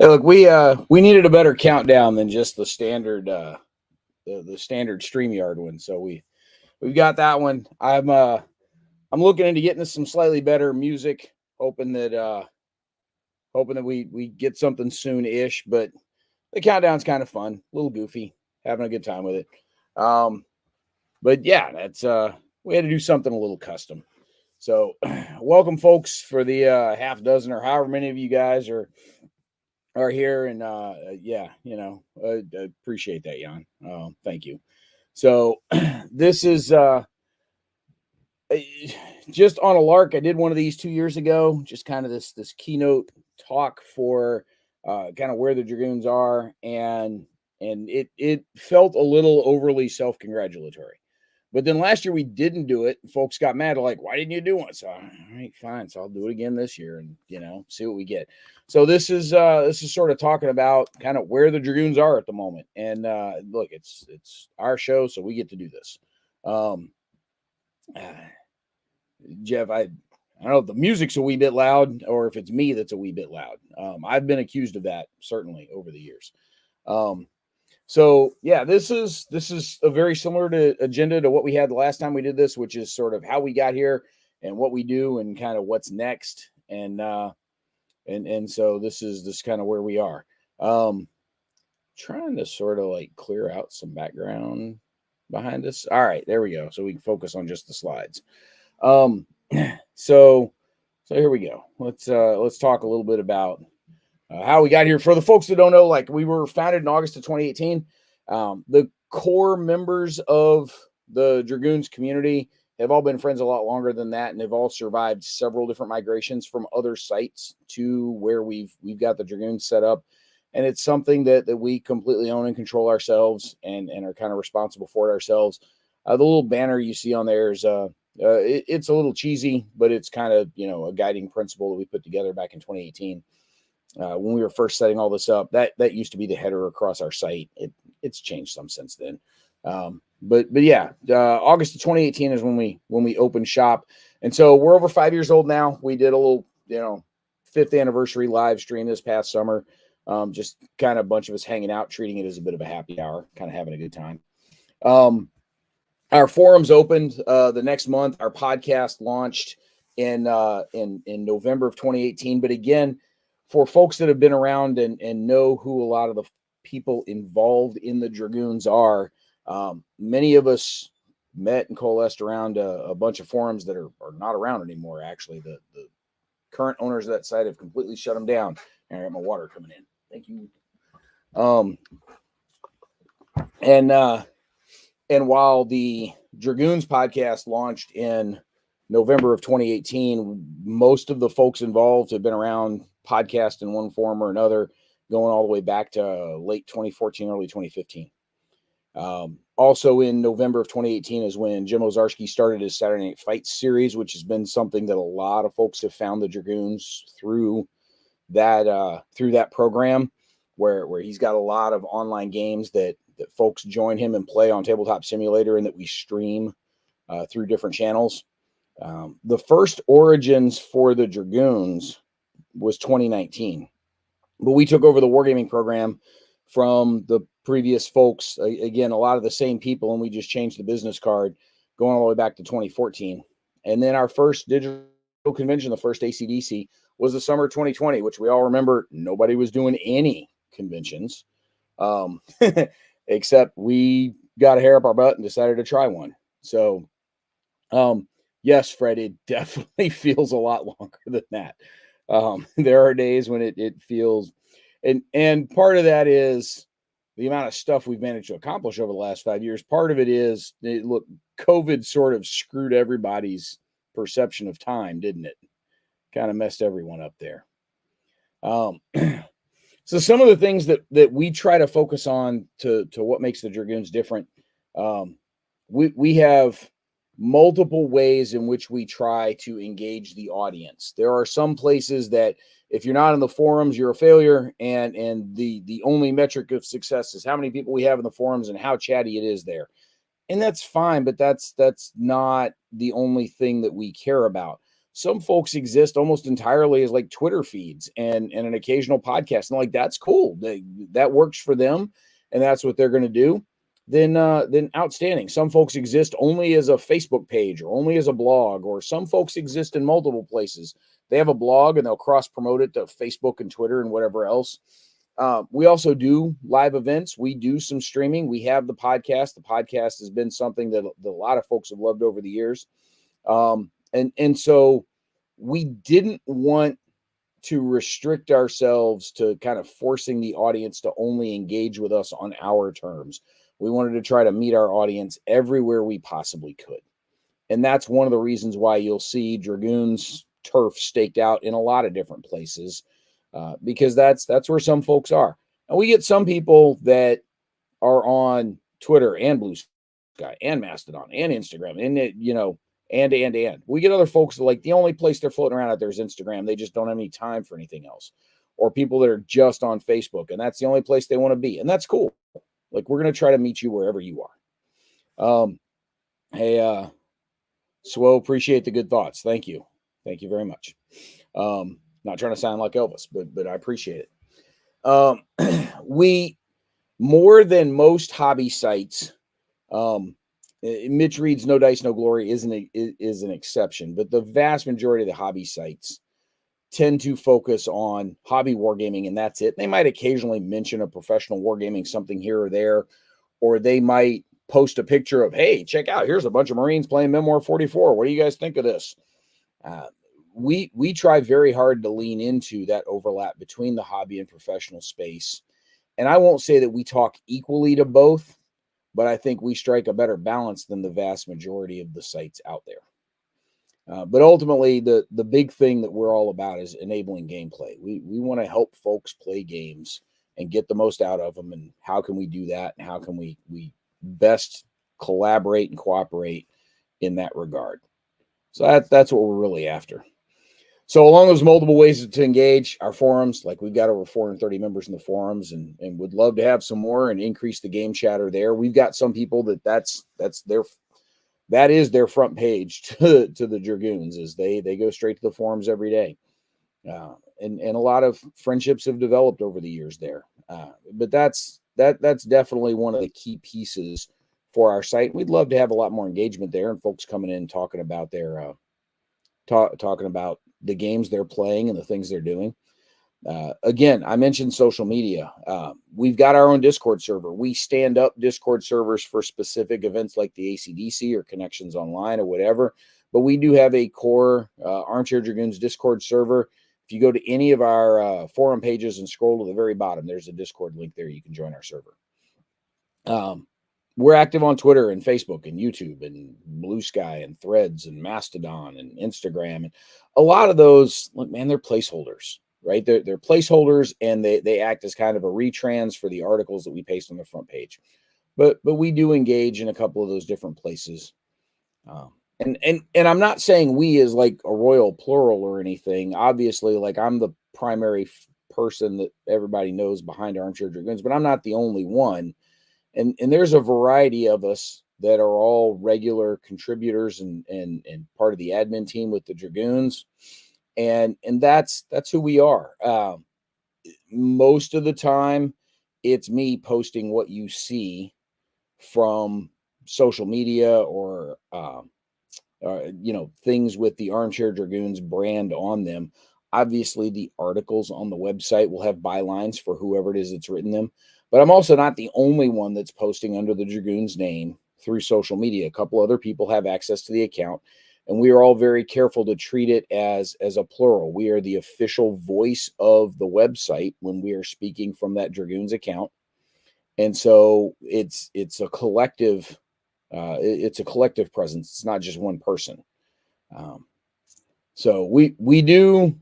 Hey, look, we needed a better countdown than just the standard the standard StreamYard one. So we've got that one. I'm looking into getting some slightly better music, hoping that we get something soon-ish. But the countdown's kind of fun, a little goofy, having a good time with it. But yeah, that's we had to do something a little custom. So welcome, folks, for the half dozen or however many of you guys are here, and yeah, I appreciate that, Jan. Thank you. So this is just on a lark. I did one of these 2 years ago, just kind of this keynote talk for kind of where the Dragoons are, and it felt a little overly self-congratulatory. But then last year we didn't do it. Folks got mad, like, why didn't you do one? So, all right, fine. So I'll do it again this year and, see what we get. So this is sort of talking about kind of where the Dragoons are at the moment. And look, it's our show, so we get to do this. Jeff, I don't know if the music's a wee bit loud or if it's me that's a wee bit loud. I've been accused of that certainly over the years. So yeah, this is a very similar agenda to what we had the last time we did this, which is sort of how we got here and what we do and kind of what's next. And so this is kind of where we are. Trying to sort of like clear out some background behind us. All right, there we go. So we can focus on just the slides. So here we go. Let's talk a little bit about how we got here. For the folks that don't know, like, we were founded in August of 2018. The core members of the Dragoons community have all been friends a lot longer than that, and they've all survived several different migrations from other sites to where we've got the Dragoons set up. And it's something that we completely own and control ourselves and are kind of responsible for it ourselves. The little banner you see on there is it's a little cheesy, but it's kind of, a guiding principle that we put together back in 2018. When we were first setting all this up, that used to be the header across our site. It's changed some since then. But yeah, August of 2018 is when we opened shop. And so we're over 5 years old now. We did a little, 5th anniversary live stream this past summer. Just kind of a bunch of us hanging out, treating it as a bit of a happy hour, kind of having a good time. Our forums opened the next month. Our podcast launched in November of 2018. But again, for folks that have been around and know who a lot of the people involved in the Dragoons are, many of us met and coalesced around a bunch of forums that are not around anymore. Actually, the current owners of that site have completely shut them down. And I got my water coming in. Thank you. And while the Dragoons podcast launched in November of 2018, most of the folks involved have been around podcast in one form or another, going all the way back to late 2014, early 2015. Also in November of 2018 is when Jim Ozarski started his Saturday Night Fights series, which has been something that a lot of folks have found the Dragoons through that program, where he's got a lot of online games that folks join him and play on Tabletop Simulator, and that we stream through different channels. The first origins for the Dragoons was 2019, but we took over the wargaming program from the previous folks. Again, a lot of the same people, and we just changed the business card going all the way back to 2014. And then our first digital convention, the first ACDC, was the summer of 2020, which we all remember. Nobody was doing any conventions, except we got a hair up our butt and decided to try one. So, yes, Fred, it definitely feels a lot longer than that. There are days when it feels, and part of that is the amount of stuff we've managed to accomplish over the last 5 years. Part of it is, look, COVID sort of screwed everybody's perception of time, didn't it? Kind of messed everyone up there. So some of the things that we try to focus on to what makes the Dragoons different, we have multiple ways in which we try to engage the audience. There are some places that if you're not in the forums, you're a failure, and the only metric of success is how many people we have in the forums and how chatty it is there. And that's fine, but that's not the only thing that we care about. Some folks exist almost entirely as like Twitter feeds and an occasional podcast. And like, that's cool. That works for them and that's what they're going to do. Then outstanding. Some folks exist only as a Facebook page or only as a blog, or some folks exist in multiple places. They have a blog and they'll cross promote it to Facebook and Twitter and whatever else. We also do live events. We do some streaming. We have the podcast. The podcast has been something that a lot of folks have loved over the years. And so we didn't want to restrict ourselves to kind of forcing the audience to only engage with us on our terms. We wanted to try to meet our audience everywhere we possibly could. And that's one of the reasons why you'll see Dragoons turf staked out in a lot of different places, because that's where some folks are. And we get some people that are on Twitter and Blue Sky and Mastodon and Instagram and, and we get other folks that like the only place they're floating around out there is Instagram. They just don't have any time for anything else. Or people that are just on Facebook and that's the only place they want to be. And that's cool. Like, we're going to try to meet you wherever you are. Hey, Swo, appreciate the good thoughts. Thank you. Thank you very much. Not trying to sound like Elvis, but I appreciate it. We, more than most hobby sites, Mitch Reed's No Dice, No Glory is an exception, but the vast majority of the hobby sites tend to focus on hobby wargaming, and that's it. They might occasionally mention a professional wargaming something here or there, or they might post a picture of, hey, check out, here's a bunch of Marines playing Memoir 44. What do you guys think of this? We try very hard to lean into that overlap between the hobby and professional space. And I won't say that we talk equally to both, but I think we strike a better balance than the vast majority of the sites out there. But ultimately, the big thing that we're all about is enabling gameplay. We want to help folks play games and get the most out of them. And how can we do that? And how can we best collaborate and cooperate in that regard? So that's what we're really after. So along those multiple ways to engage our forums, like we've got over 430 members in the forums and would love to have some more and increase the game chatter there. We've got some people that is their front page to the Dragoons, is they go straight to the forums every day. And a lot of friendships have developed over the years there. But that's definitely one of the key pieces for our site. We'd love to have a lot more engagement there and folks coming in talking about their talking about the games they're playing and the things they're doing. Again, I mentioned social media. We've got our own Discord server. We stand up Discord servers for specific events like the ACDC or Connections Online or whatever. But we do have a core Armchair Dragoons Discord server. If you go to any of our forum pages and scroll to the very bottom, there's a Discord link there. You can join our server. We're active on Twitter and Facebook and YouTube and Blue Sky and Threads and Mastodon and Instagram. And a lot of those, look, man, they're placeholders. Right? They're placeholders and they act as kind of a retrans for the articles that we paste on the front page. But we do engage in a couple of those different places. And I'm not saying we as like a royal plural or anything. Obviously, like I'm the primary person that everybody knows behind Armchair Dragoons, but I'm not the only one. And there's a variety of us that are all regular contributors and part of the admin team with the Dragoons. And that's who we are. Most of the time, it's me posting what you see from social media or things with the Armchair Dragoons brand on them. Obviously, the articles on the website will have bylines for whoever it is that's written them. But I'm also not the only one that's posting under the Dragoons name through social media. A couple other people have access to the account. And we are all very careful to treat it as a plural. We are the official voice of the website when we are speaking from that Dragoons account. And so it's a collective presence. It's not just one person. So we do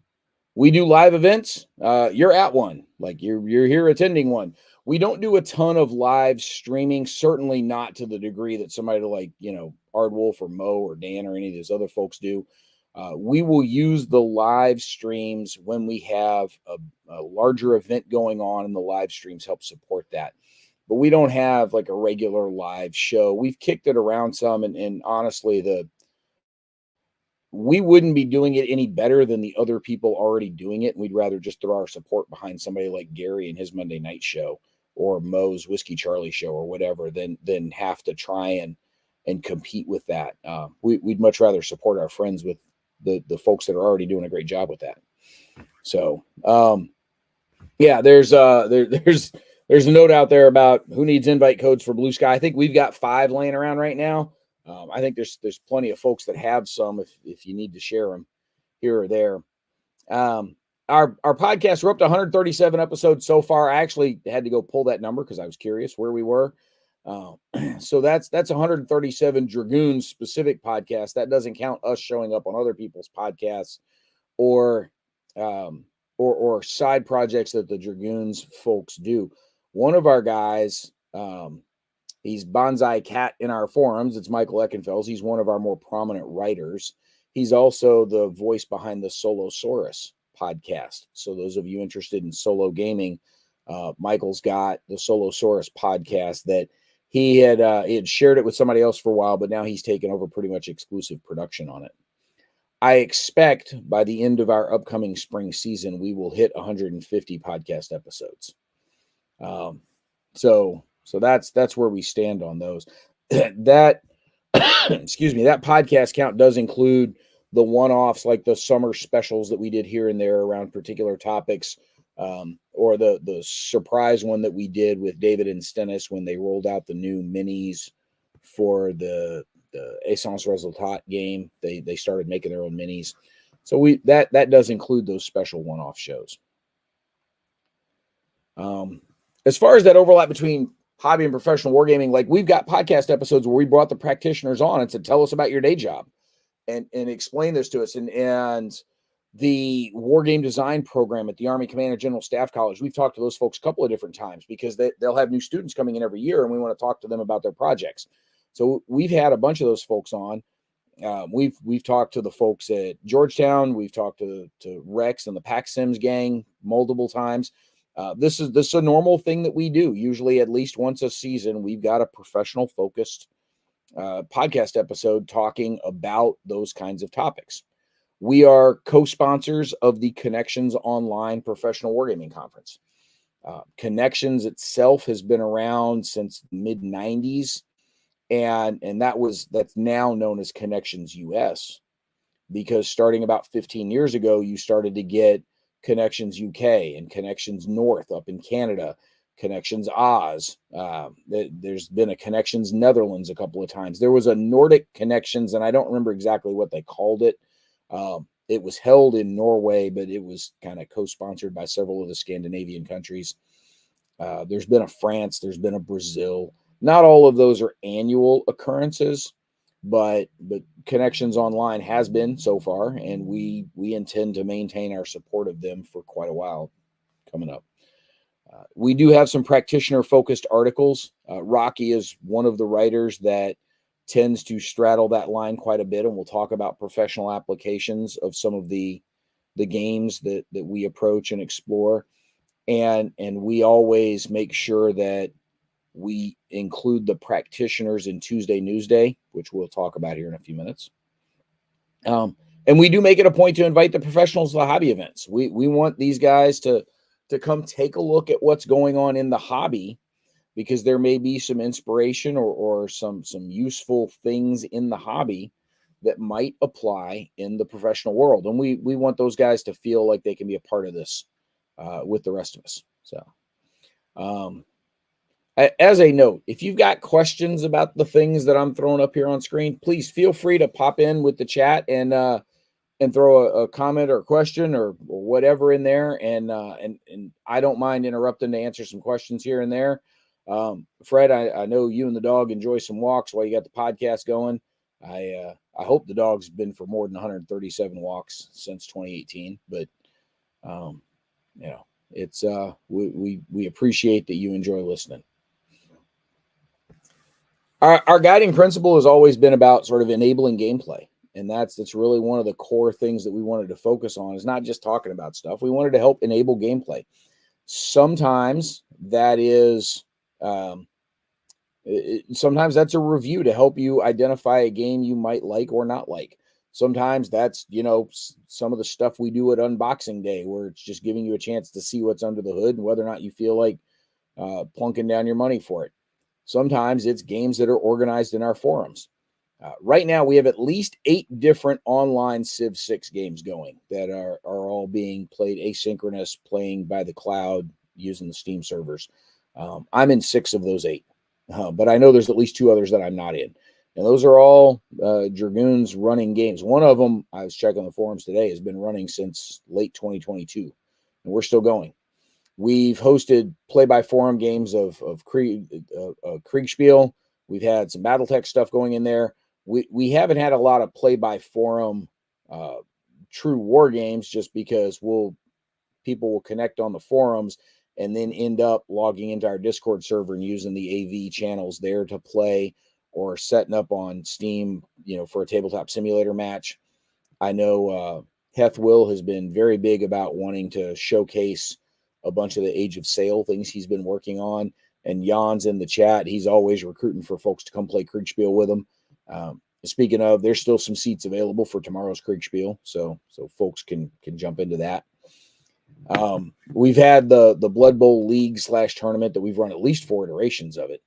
live events. You're at one, like you're here attending one. We don't do a ton of live streaming, certainly not to the degree that somebody like, Ardwolf or Mo or Dan or any of those other folks do. We will use the live streams when we have a larger event going on, and the live streams help support that. But we don't have like a regular live show. We've kicked it around some, and honestly, we wouldn't be doing it any better than the other people already doing it. We'd rather just throw our support behind somebody like Gary and his Monday night show, or Mo's Whiskey Charlie show, or whatever, than have to try and compete with that. We'd much rather support our friends with the folks that are already doing a great job with that. So yeah, there's a note out there about who needs invite codes for Blue Sky. I think we've got 5 laying around right now. I think there's plenty of folks that have some if you need to share them here or there. Our podcast, we're up to 137 episodes so far. I actually had to go pull that number because I was curious where we were. So that's 137 Dragoons specific podcasts. That doesn't count us showing up on other people's podcasts or side projects that the Dragoons folks do. One of our guys, he's Bonsai Cat in our forums. It's Michael Eckenfels. He's one of our more prominent writers. He's also the voice behind the Solosaurus podcast. So those of you interested in solo gaming, Michael's got the Solosaurus podcast that he had shared it with somebody else for a while, but now he's taken over pretty much exclusive production on it. I expect by the end of our upcoming spring season, we will hit 150 podcast episodes. So that's where we stand on those. That excuse me, that podcast count does include the one-offs, like the summer specials that we did here and there around particular topics, or the surprise one that we did with David and Stennis when they rolled out the new minis for the Essence Resultat game. They started making their own minis. So that does include those special one-off shows. As far as that overlap between hobby and professional wargaming, like we've got podcast episodes where we brought the practitioners on and said, tell us about your day job and explain this to us. And the war game design program at the Army Command and General Staff College, we've talked to those folks a couple of different times because they'll have new students coming in every year and we want to talk to them about their projects. So we've had a bunch of those folks on. We've talked to the folks at Georgetown. We've talked to Rex and the Pack Sims gang multiple times. This is a normal thing that we do. Usually at least once a season, we've got a professional focused podcast episode talking about those kinds of topics. We are co-sponsors of the Connections Online Professional Wargaming Conference. Connections itself has been around since the mid-90s, and that's now known as Connections US, because starting about 15 years ago, you started to get Connections UK and Connections North up in Canada, Connections Oz. There's been a Connections Netherlands a couple of times. There was a Nordic Connections, and I don't remember exactly what they called it. It was held in Norway, but it was kind of co-sponsored by several of the Scandinavian countries. There's been a France, there's been a Brazil. Not all of those are annual occurrences, but Connections Online has been so far, and we intend to maintain our support of them for quite a while coming up. We do have some practitioner-focused articles. Rocky is one of the writers that tends to straddle that line quite a bit, and we'll talk about professional applications of some of the games that we approach and explore. And we always make sure that we include the practitioners in Tuesday Newsday, which we'll talk about here in a few minutes. And we do make it a point to invite the professionals to the hobby events. We want these guys to come take a look at what's going on in the hobby, because there may be some inspiration or some useful things in the hobby that might apply in the professional world. And we want those guys to feel like they can be a part of this with the rest of us. So as a note, if you've got questions about the things that I'm throwing up here on screen, please feel free to pop in with the chat and throw a comment or a question or whatever in there. And I don't mind interrupting to answer some questions here and there. Fred, I know you and the dog enjoy some walks while you got the podcast going. I hope the dog's been for more than 137 walks since 2018, but it's we appreciate that you enjoy listening. Our guiding principle has always been about sort of enabling gameplay. And that's really one of the core things that we wanted to focus on, is not just talking about stuff. We wanted to help enable gameplay. Sometimes that is, sometimes that's a review to help you identify a game you might like or not like. Sometimes that's, some of the stuff we do at unboxing day, where it's just giving you a chance to see what's under the hood and whether or not you feel like plunking down your money for it. Sometimes it's games that are organized in our forums. Right now, we have at least 8 different online Civ 6 games going that are all being played asynchronous, playing by the cloud using the Steam servers. I'm in 6 of those 8, but I know there's at least 2 others that I'm not in. And those are all Dragoons running games. One of them, I was checking the forums today, has been running since late 2022, and we're still going. We've hosted play-by-forum games of Kriegspiel. We've had some BattleTech stuff going in there. We haven't had a lot of play-by-forum true war games, just because people will connect on the forums and then end up logging into our Discord server and using the AV channels there to play, or setting up on Steam, for a tabletop simulator match. I know Heth Will has been very big about wanting to showcase a bunch of the Age of Sail things he's been working on. And Jan's in the chat. He's always recruiting for folks to come play Kriegspiel with him. Speaking of, there's still some seats available for tomorrow's Kriegspiel, so folks can jump into that. We've had the Blood Bowl League / tournament that we've run at least 4 iterations of it.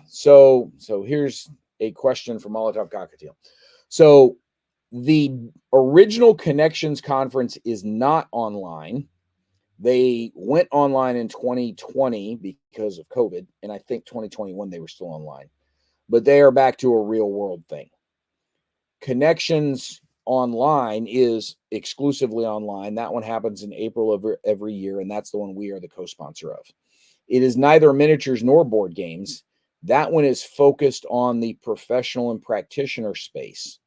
So here's a question from Molotov Cockatiel. So the original Connections conference is not online. They went online in 2020 because of COVID, and I think 2021 they were still online. But they are back to a real world thing. Connections online is exclusively online. That one happens in April of every year, and that's the one we are the co-sponsor of. It is neither miniatures nor board games. That one is focused on the professional and practitioner space.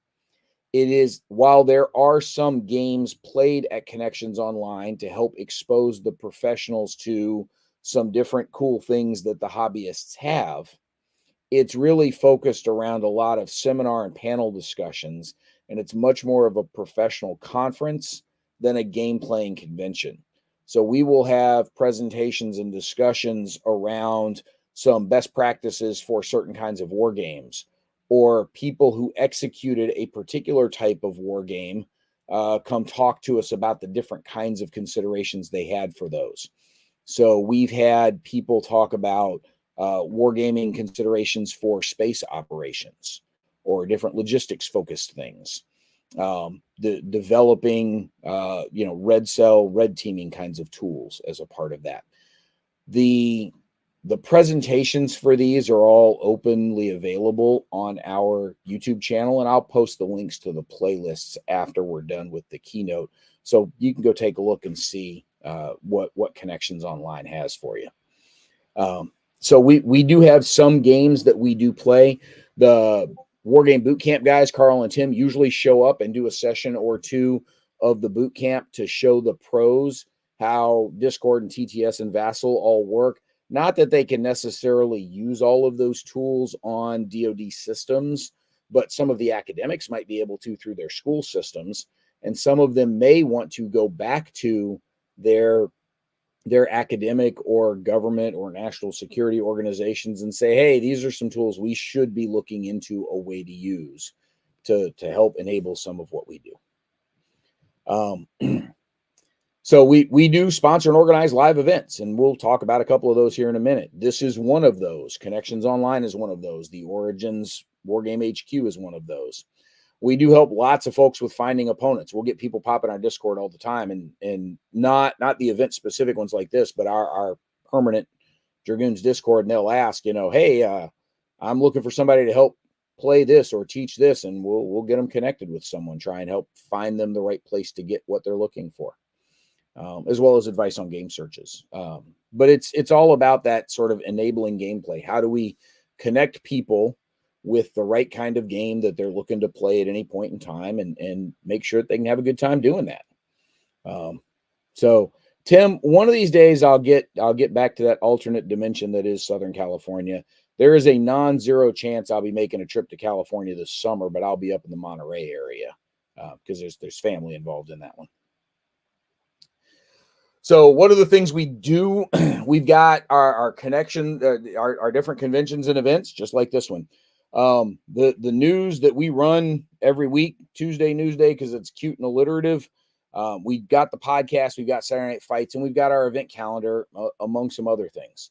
It is, while there are some games played at Connections Online to help expose the professionals to some different cool things that the hobbyists have, it's really focused around a lot of seminar and panel discussions, and it's much more of a professional conference than a game playing convention. So we will have presentations and discussions around some best practices for certain kinds of war games, or people who executed a particular type of war game come talk to us about the different kinds of considerations they had for those. So we've had people talk about wargaming considerations for space operations or different logistics focused things. The developing, red cell, red teaming kinds of tools as a part of that. The presentations for these are all openly available on our YouTube channel, and I'll post the links to the playlists after we're done with the keynote, so you can go take a look and see what Connections Online has for you. So we do have some games that we do play. The Wargame Bootcamp guys, Carl and Tim, usually show up and do a session or 2 of the boot camp to show the pros how Discord and TTS and Vassal all work. Not that they can necessarily use all of those tools on DoD systems, but some of the academics might be able to through their school systems, and some of them may want to go back to their academic or government or national security organizations and say, hey, these are some tools we should be looking into a way to use to help enable some of what we do. So we do sponsor and organize live events, and we'll talk about a couple of those here in a minute. This is one of those. Connections Online is one of those. The Origins Wargame HQ is one of those. We do help lots of folks with finding opponents. We'll get people popping our Discord all the time, and not the event specific ones like this, but our permanent Dragoons Discord, and they'll ask, hey, I'm looking for somebody to help play this or teach this, and we'll get them connected with someone, try and help find them the right place to get what they're looking for. As well as advice on game searches. But it's all about that sort of enabling gameplay. How do we connect people with the right kind of game that they're looking to play at any point in time, and make sure that they can have a good time doing that? So Tim, one of these days I'll get back to that alternate dimension that is Southern California. There is a non-zero chance I'll be making a trip to California this summer, but I'll be up in the Monterey area because there's family involved in that one. So what are the things we do? We've got our connection, our different conventions and events, just like this one. The news that we run every week, Tuesday News Day, because it's cute and alliterative. We've got the podcast, we've got Saturday Night Fights, and we've got our event calendar, among some other things.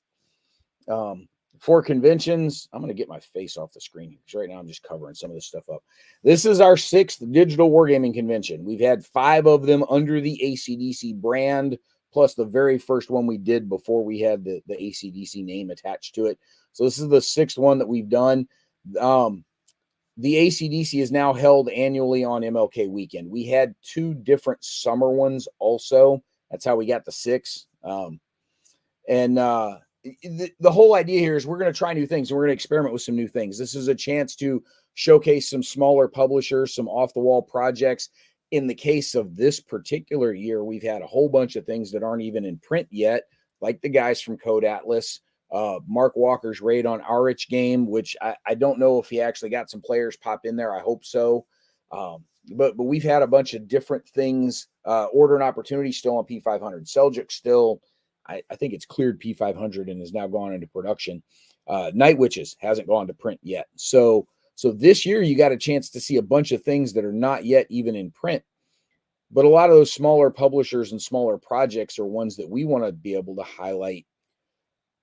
For conventions, I'm going to get my face off the screen because right now I'm just covering some of this stuff up. This is our 6th digital wargaming convention. We've had 5 of them under the ACDC brand, plus the very first one we did before we had the ACDC name attached to it. So this is the 6th one that we've done. The ACDC is now held annually on MLK weekend. We had 2 different summer ones also. That's how we got the 6. The whole idea here is we're going to try new things and we're going to experiment with some new things. This is a chance to showcase some smaller publishers, some off-the-wall projects. In the case of this particular year, we've had a whole bunch of things that aren't even in print yet, like the guys from Code Atlas, Mark Walker's raid on RH Game, which I don't know if he actually got some players pop in there. I hope so. But we've had a bunch of different things. Order and Opportunity still on P500. Seljuk still, I think it's cleared P500 and has now gone into production. Night Witches hasn't gone to print yet. So this year you got a chance to see a bunch of things that are not yet even in print. But a lot of those smaller publishers and smaller projects are ones that we want to be able to highlight,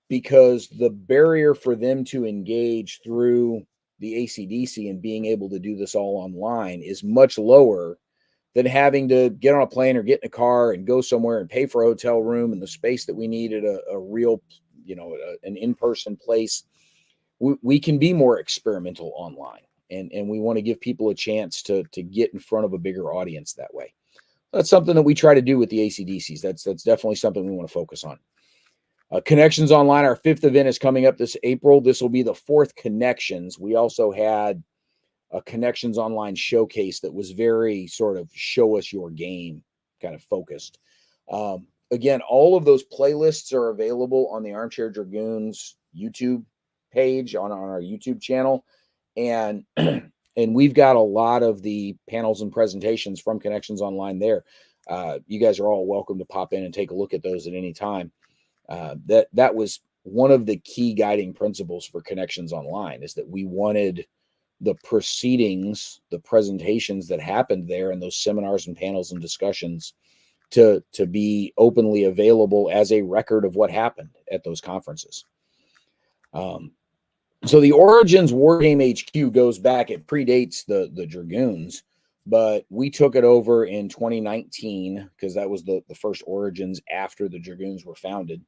because the barrier for them to engage through the ACDC and being able to do this all online is much lower than having to get on a plane or get in a car and go somewhere and pay for a hotel room and the space that we need at a real, an in-person place. We can be more experimental online, and we want to give people a chance to get in front of a bigger audience that way. That's something that we try to do with the ACDCs. That's definitely something we want to focus on. Connections Online, our 5th event is coming up this April. This will be the 4th Connections. We also had a Connections Online showcase that was very sort of show us your game kind of focused. Again, all of those playlists are available on the Armchair Dragoons YouTube page on our YouTube channel. And we've got a lot of the panels and presentations from Connections Online there. You guys are all welcome to pop in and take a look at those at any time. That was one of the key guiding principles for Connections Online, is that we wanted the proceedings, the presentations that happened there, and those seminars and panels and discussions to be openly available as a record of what happened at those conferences. So the Origins Wargame HQ goes back, it predates the Dragoons, but we took it over in 2019 because that was the first Origins after the Dragoons were founded.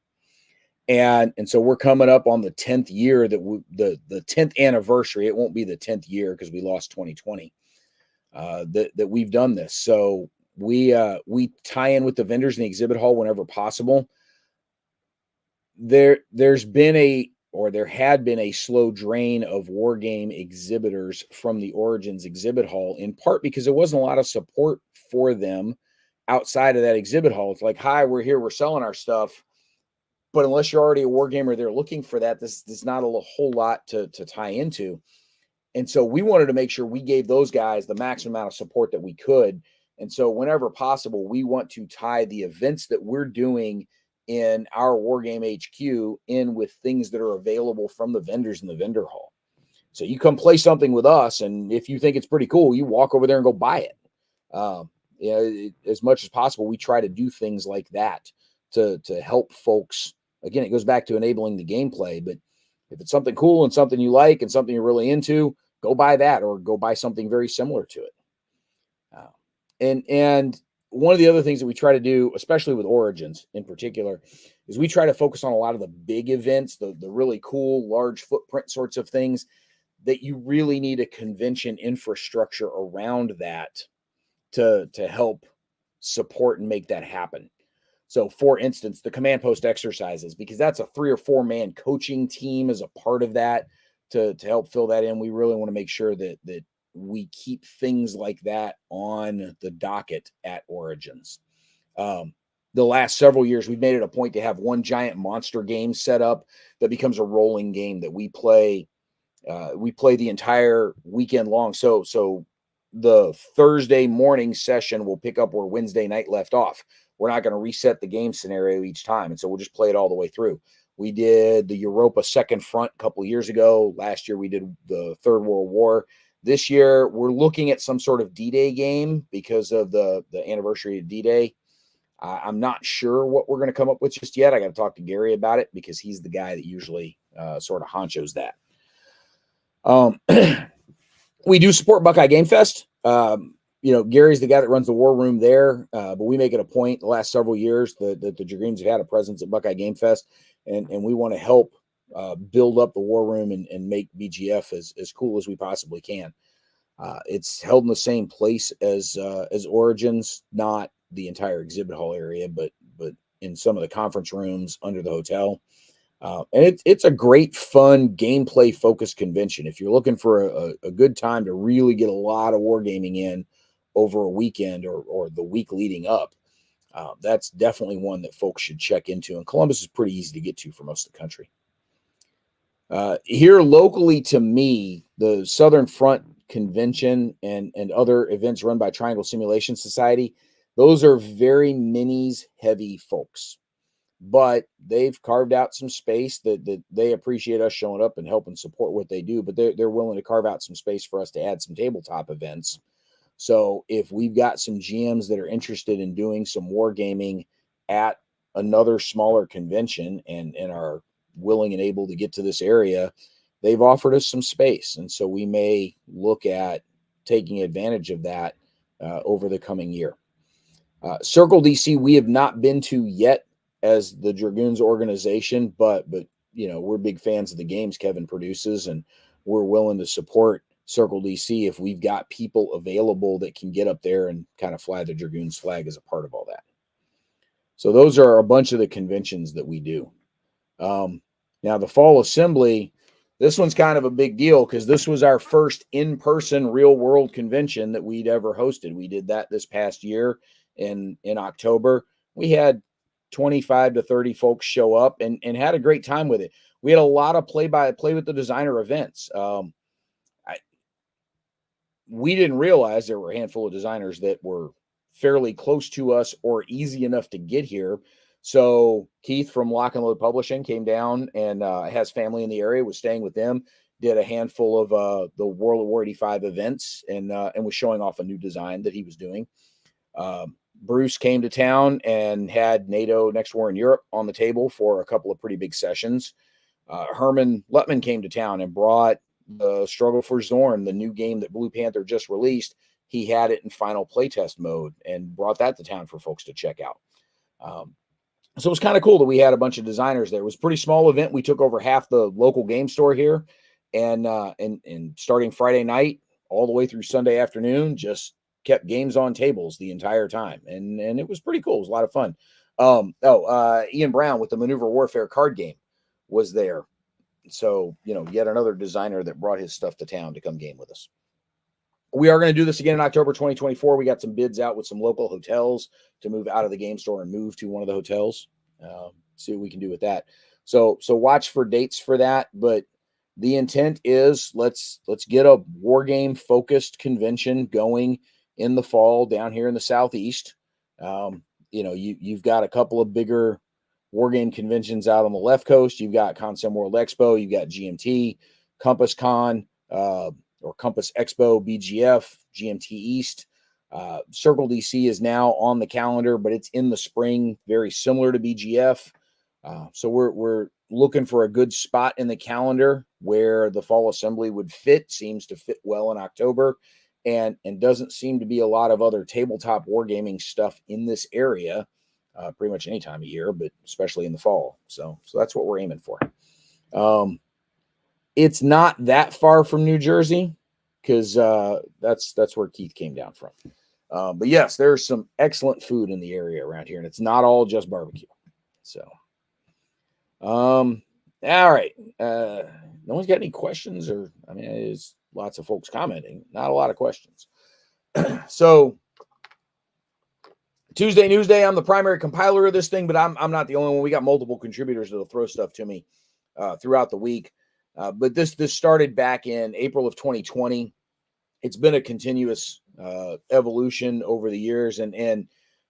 And so we're coming up on the 10th year that the 10th anniversary. It won't be the 10th year because we lost 2020 that we've done this. So we tie in with the vendors in the exhibit hall whenever possible. There had been a slow drain of wargame exhibitors from the Origins exhibit hall, in part because there wasn't a lot of support for them outside of that exhibit hall. It's like, hi, we're here, we're selling our stuff. But unless you're already a wargamer, they're looking for that. This is not a whole lot to tie into. And so we wanted to make sure we gave those guys the maximum amount of support that we could. And so whenever possible, we want to tie the events that we're doing in our Wargame HQ in with things that are available from the vendors in the vendor hall. So you come play something with us, and if you think it's pretty cool, you walk over there and go buy it. As much as possible, we try to do things like that to help folks. Again, it goes back to enabling the gameplay, but if it's something cool and something you like and something you're really into, go buy that or go buy something very similar to it. And one of the other things that we try to do, especially with Origins in particular, is we try to focus on a lot of the big events, the really cool, large footprint sorts of things that you really need a convention infrastructure around that to help support and make that happen. So, for instance, the command post exercises, because that's a 3 or 4 man coaching team as a part of that to help fill that in. We really want to make sure that we keep things like that on the docket at Origins. The last several years, we've made it a point to have one giant monster game set up that becomes a rolling game that we play. We play the entire weekend long. So the Thursday morning session will pick up where Wednesday night left off. We're not going to reset the game scenario each time. And so we'll just play it all the way through. We did the Europa Second Front a couple of years ago. Last year, we did the Third World War. This year, we're looking at some sort of D-Day game because of the anniversary of D-Day. I'm not sure what we're going to come up with just yet. I got to talk to Gary about it because he's the guy that usually sort of honchos that. We do support Buckeye Game Fest. Gary's the guy that runs the war room there, but we make it a point the last several years that the Dragoons have had a presence at Buckeye Game Fest, and we want to help build up the war room and make BGF as cool as we possibly can. It's held in the same place as Origins, not the entire exhibit hall area, but in some of the conference rooms under the hotel. And it's a great, fun, gameplay focused convention. If you're looking for a good time to really get a lot of wargaming in over a weekend or the week leading up, that's definitely one that folks should check into. And Columbus is pretty easy to get to for most of the country. Here locally to me, the Southern Front Convention and other events run by Triangle Simulation Society, those are very minis heavy folks. But they've carved out some space that they appreciate us showing up and helping support what they do. But they're willing to carve out some space for us to add some tabletop events. So if we've got some GMs that are interested in doing some wargaming at another smaller convention and are willing and able to get to this area, they've offered us some space. And so we may look at taking advantage of that over the coming year. Circle DC, we have not been to yet as the Dragoons organization, but we're big fans of the games Kevin produces, and we're willing to support Circle DC if we've got people available that can get up there and kind of fly the Dragoons flag as a part of all that. So those are a bunch of the conventions that we do. Now the Fall Assembly, this one's kind of a big deal because this was our first in-person real world convention that we'd ever hosted. We did that this past year in October. We had 25 to 30 folks show up and had a great time with it. We had a lot of play with the designer events. We didn't realize there were a handful of designers that were fairly close to us or easy enough to get here. So Keith from Lock and Load Publishing came down and has family in the area, was staying with them, did a handful of the World of War 85 events and was showing off a new design that he was doing. Bruce came to town and had NATO Next War in Europe on the table for a couple of pretty big sessions. Herman Lutman came to town and brought the Struggle for Zorn, the new game that Blue Panther just released. He had it in final playtest mode and brought that to town for folks to check out. So it was kind of cool that we had a bunch of designers there. It was a pretty small event. We took over half the local game store here, and starting Friday night all the way through Sunday afternoon, just kept games on tables the entire time. And it was pretty cool. It was a lot of fun. Ian Brown with the Maneuver Warfare card game was there. So, yet another designer that brought his stuff to town to come game with us. We are going to do this again in October 2024. We got some bids out with some local hotels to move out of the game store and move to one of the hotels. See what we can do with that. So watch for dates for that. But the intent is let's get a war game focused convention going in the fall down here in the Southeast. You've got a couple of bigger war game conventions out on the left coast. You've got Consem World Expo. You've got GMT, Compass Con, or Compass Expo, BGF, GMT East. Circle DC is now on the calendar, but it's in the spring, very similar to BGF. So we're looking for a good spot in the calendar where the Fall Assembly would fit. Seems to fit well in October, and doesn't seem to be a lot of other tabletop wargaming stuff in this area. Pretty much any time of year, but especially in the fall. So that's what we're aiming for. It's not that far from New Jersey because that's where Keith came down from. But yes, there's some excellent food in the area around here, and it's not all just barbecue. So, all right. No one's got any questions, there's lots of folks commenting, not a lot of questions. So Tuesday News Day, I'm the primary compiler of this thing, but I'm not the only one. We got multiple contributors that'll throw stuff to me throughout the week. But this started back in April of 2020. It's been a continuous evolution over the years, and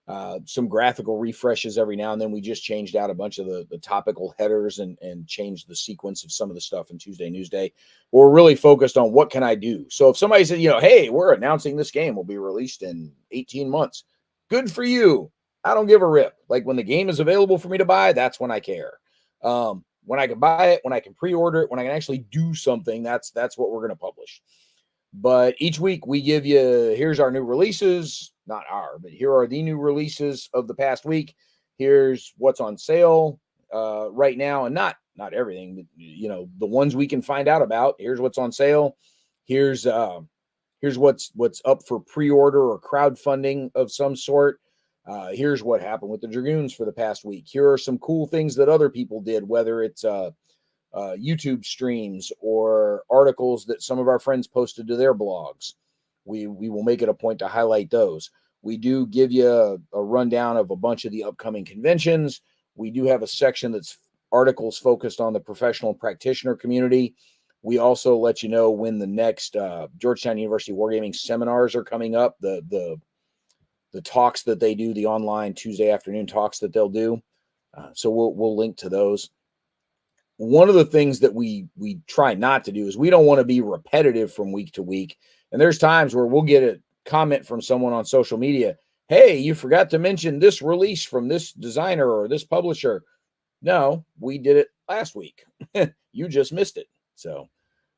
some graphical refreshes every now and then. We just changed out a bunch of the topical headers and changed the sequence of some of the stuff in Tuesday Newsday. We're really focused on what can I do. So if somebody said, hey, we're announcing this game will be released in 18 months, good for you. I don't give a rip. Like when the game is available for me to buy, that's when I care. When I can buy it, when I can pre-order it, when I can actually do something, that's what we're going to publish. But each week we give you, here's our new releases, but here are the new releases of the past week. Here's what's on sale right now, and not everything, but the ones we can find out about. Here's what's on sale. Here's what's up for pre-order or crowdfunding of some sort. Here's what happened with the Dragoons for the past week. Here are some cool things that other people did, whether it's YouTube streams or articles that some of our friends posted to their blogs. We will make it a point to highlight those. We do give you a rundown of a bunch of the upcoming conventions. We do have a section that's articles focused on the professional practitioner community. We also let you know when the next Georgetown University Wargaming seminars are coming up, the talks that they do, the online Tuesday afternoon talks that they'll do. So we'll link to those. One of the things that we try not to do is we don't want to be repetitive from week to week. And there's times where we'll get a comment from someone on social media, hey, you forgot to mention this release from this designer or this publisher. No, we did it last week. You just missed it. So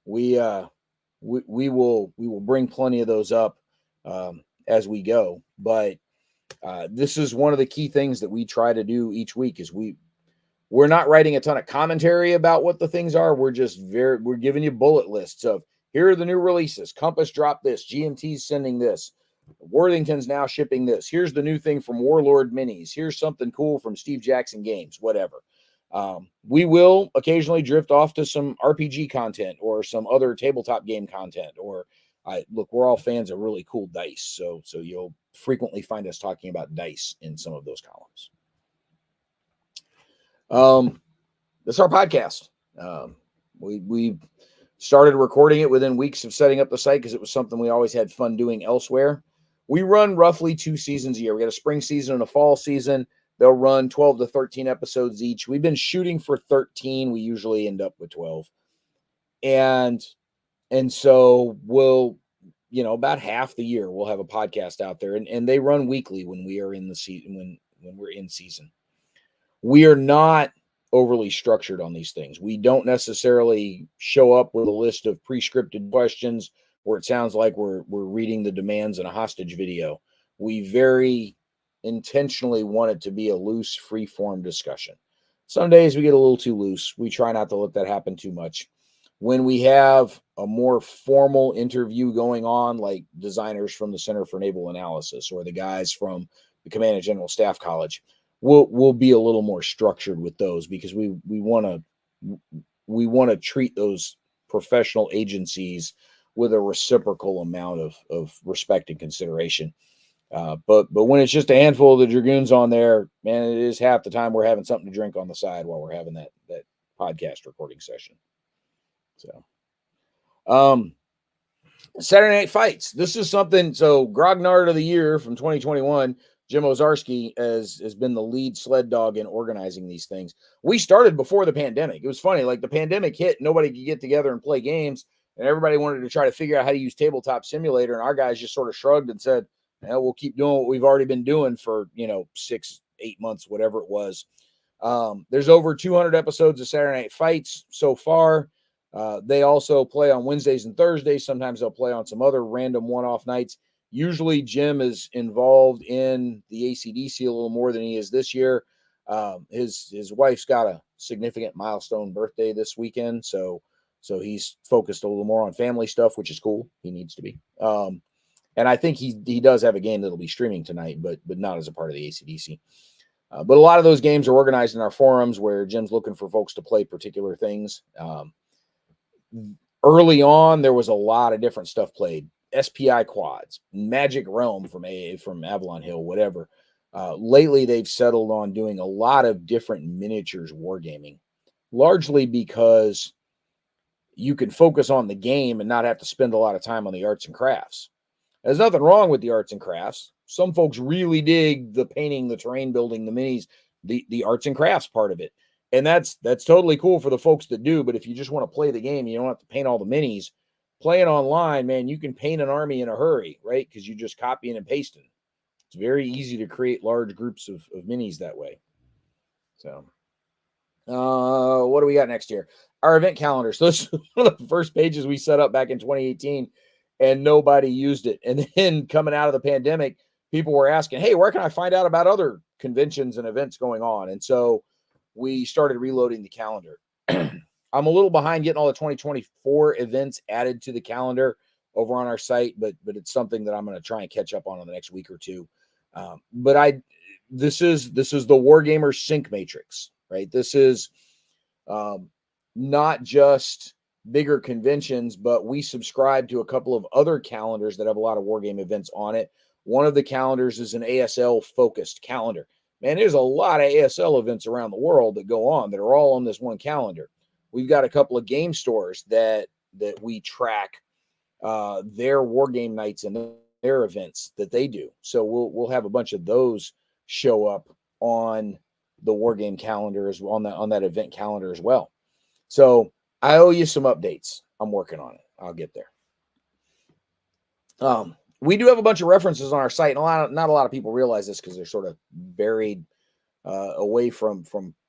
we will bring plenty of those up as we go. But this is one of the key things that we try to do each week is we're not writing a ton of commentary about what the things are. We're giving you bullet lists of here are the new releases. Compass dropped this. GMT's sending this. Worthington's now shipping this. Here's the new thing from Warlord Minis. Here's something cool from Steve Jackson Games, whatever. We will occasionally drift off to some RPG content or some other tabletop game content. Or look, we're all fans of really cool dice. So you'll frequently find us talking about dice in some of those columns. This is our podcast. We started recording it within weeks of setting up the site because it was something we always had fun doing elsewhere. We run roughly 2 seasons a year. We got a spring season and a fall season. They'll run 12 to 13 episodes each. We've been shooting for 13. We usually end up with 12. And so we'll, about half the year we'll have a podcast out there, and they run weekly when we are in the season, when we're in season. We are not overly structured on these things. We don't necessarily show up with a list of pre-scripted questions where it sounds like we're reading the demands in a hostage video. We very intentionally want it to be a loose, free-form discussion. Some days we get a little too loose. We try not to let that happen too much. When we have a more formal interview going on, like designers from the Center for Naval Analysis or the guys from the Command and General Staff College, we'll be a little more structured with those because we want to treat those professional agencies with a reciprocal amount of respect and consideration. But when it's just a handful of the Dragoons on there, man, it is half the time we're having something to drink on the side while we're having that podcast recording session. So, Saturday Night Fights. This is something. So, Grognard of the Year from 2021. Jim Ozarski has been the lead sled dog in organizing these things. We started before the pandemic. It was funny, like the pandemic hit, nobody could get together and play games, and everybody wanted to try to figure out how to use Tabletop Simulator, and our guys just sort of shrugged and said, we'll keep doing what we've already been doing for 6-8 months, whatever it was. There's over 200 episodes of Saturday Night Fights so far. They also play on Wednesdays and Thursdays. Sometimes they'll play on some other random one-off nights. Usually Jim is involved in the ACDC a little more than he is this year. His wife's got a significant milestone birthday this weekend, so he's focused a little more on family stuff, which is cool. He needs to be. And I think he does have a game that'll be streaming tonight, but not as a part of the ACDC. But a lot of those games are organized in our forums where Jim's looking for folks to play particular things. Early on, there was a lot of different stuff played. SPI quads, Magic Realm from Avalon Hill, whatever. Lately, they've settled on doing a lot of different miniatures wargaming, largely because you can focus on the game and not have to spend a lot of time on the arts and crafts. There's nothing wrong with the arts and crafts. some folks really dig the painting, the terrain building, the minis, the arts and crafts part of it. And that's totally cool for the folks that do. But if you just want to play the game, you don't have to paint all the minis. Playing online, man, you can paint an army in a hurry, right? Because you just copying and pasting. It's very easy to create large groups of minis that way. So, what do we got next year? Our event calendar. So this is one of the first pages we set up back in 2018, and nobody used it. And then coming out of the pandemic, people were asking, hey, where can I find out about other conventions and events going on? And so we started reloading the calendar. I'm a little behind getting all the 2024 events added to the calendar over on our site, but it's something that I'm going to try and catch up on in the next week or two. This is the Wargamer Sync Matrix, right? This is not just bigger conventions, but we subscribe to a couple of other calendars that have a lot of Wargame events on it. One of the calendars is an ASL focused calendar. Man, there's a lot of ASL events around the world that go on that are all on this one calendar. We've got a couple of game stores that we track their Wargame nights and their events that they do. So we'll have a bunch of those show up on the Wargame calendar as well, on that event calendar as well. So I owe you some updates. I'm working on it. I'll get there. We do have a bunch of references on our site, and not a lot of people realize this because they're sort of buried away from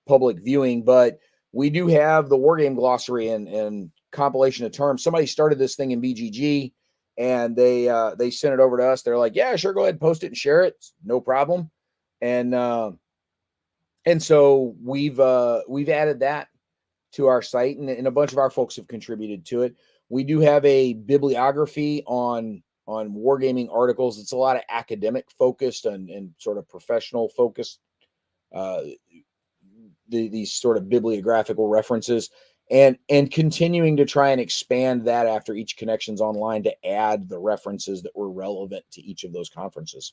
public viewing, but we do have the Wargame glossary and compilation of terms. Somebody started this thing in BGG, and they sent it over to us. They're like, yeah, sure, go ahead and post it and share it. No problem. And so we've added that to our site, and a bunch of our folks have contributed to it. We do have a bibliography on wargaming articles. It's a lot of academic focused and sort of professional focused, these sort of bibliographical references, and continuing to try and expand that after each Connections Online to add the references that were relevant to each of those conferences.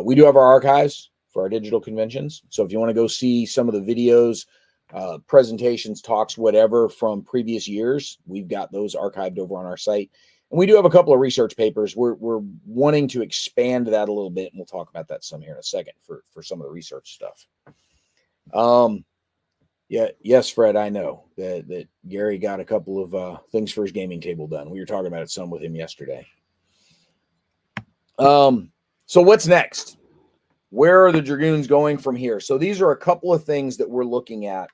We do have our archives for our digital conventions. So if you want to go see some of the videos, presentations, talks, whatever from previous years, we've got those archived over on our site. And we do have a couple of research papers. We're wanting to expand that a little bit, and we'll talk about that some here in a second for some of the research stuff. Yes, Fred, I know that Gary got a couple of things for his gaming table done. We were talking about it some with him yesterday. So what's next? Where are the Dragoons going from here? So these are a couple of things that we're looking at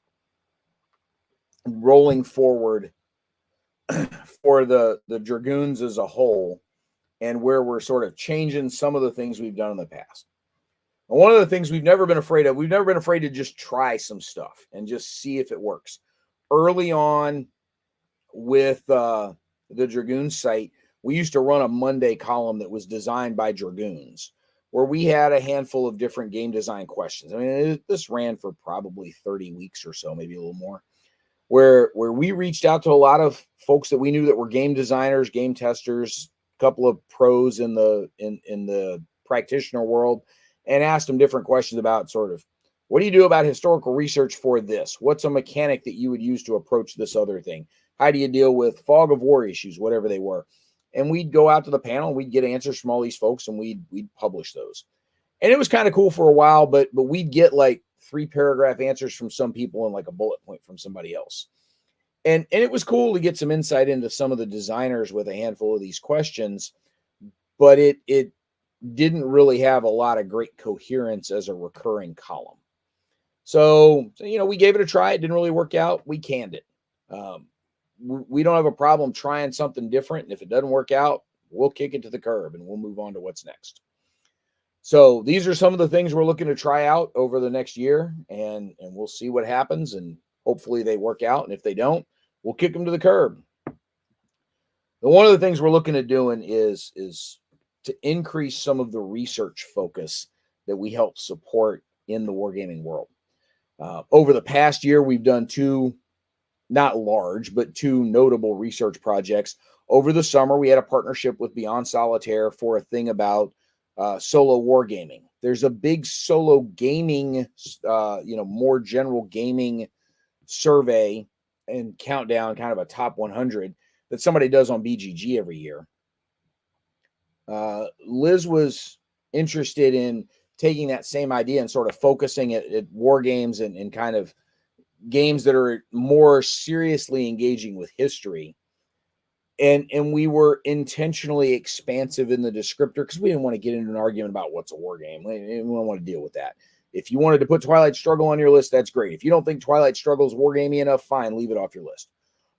rolling forward for the Dragoons as a whole, and where we're sort of changing some of the things we've done in the past. And one of the things we've never been afraid to just try some stuff and just see if it works. Early on with the Dragoons site, we used to run a Monday column that was designed by Dragoons, where we had a handful of different game design questions. I mean, this ran for probably 30 weeks or so, maybe a little more, where we reached out to a lot of folks that we knew that were game designers, game testers, a couple of pros in the practitioner world, and asked them different questions about sort of, what do you do about historical research for this? What's a mechanic that you would use to approach this other thing? How do you deal with fog of war issues, whatever they were? And we'd go out to the panel and we'd get answers from all these folks, and we'd publish those. And it was kind of cool for a while, but we'd get like 3-paragraph answers from some people and like a bullet point from somebody else. And it was cool to get some insight into some of the designers with a handful of these questions, but it didn't really have a lot of great coherence as a recurring column. So, we gave it a try. It didn't really work out. We canned it. We don't have a problem trying something different. And if it doesn't work out, we'll kick it to the curb and we'll move on to what's next. So these are some of the things we're looking to try out over the next year, and we'll see what happens, and hopefully they work out. And if they don't, we'll kick them to the curb. And one of the things we're looking at doing is to increase some of the research focus that we help support in the wargaming world. Over the past year, we've done 2, not large, but 2 notable research projects. Over the summer, we had a partnership with Beyond Solitaire for a thing about solo wargaming. There's a big solo gaming, more general gaming survey and countdown, kind of a top 100 that somebody does on BGG every year. Liz was interested in taking that same idea and sort of focusing at war games and kind of games that are more seriously engaging with history. And we were intentionally expansive in the descriptor because we didn't want to get into an argument about what's a war game. We don't want to deal with that. If you wanted to put Twilight Struggle on your list, that's great. If you don't think Twilight Struggle is wargamey enough, fine, leave it off your list.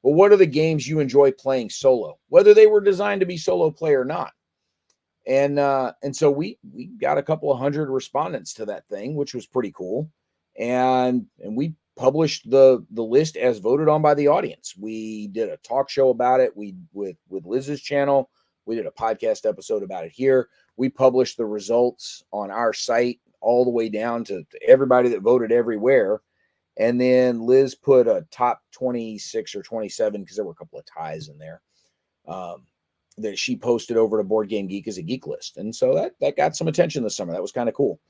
But what are the games you enjoy playing solo, whether they were designed to be solo play or not? And so we got a couple of hundred respondents to that thing, which was pretty cool. And we published the list as voted on by the audience. We did a talk show about it. We with Liz's channel. We did a podcast episode about it here. We published the results on our site all the way down to everybody that voted everywhere. And then Liz put a top 26 or 27, because there were a couple of ties in there, that she posted over to Board Game Geek as a geek list. And so that got some attention this summer. That was kind of cool.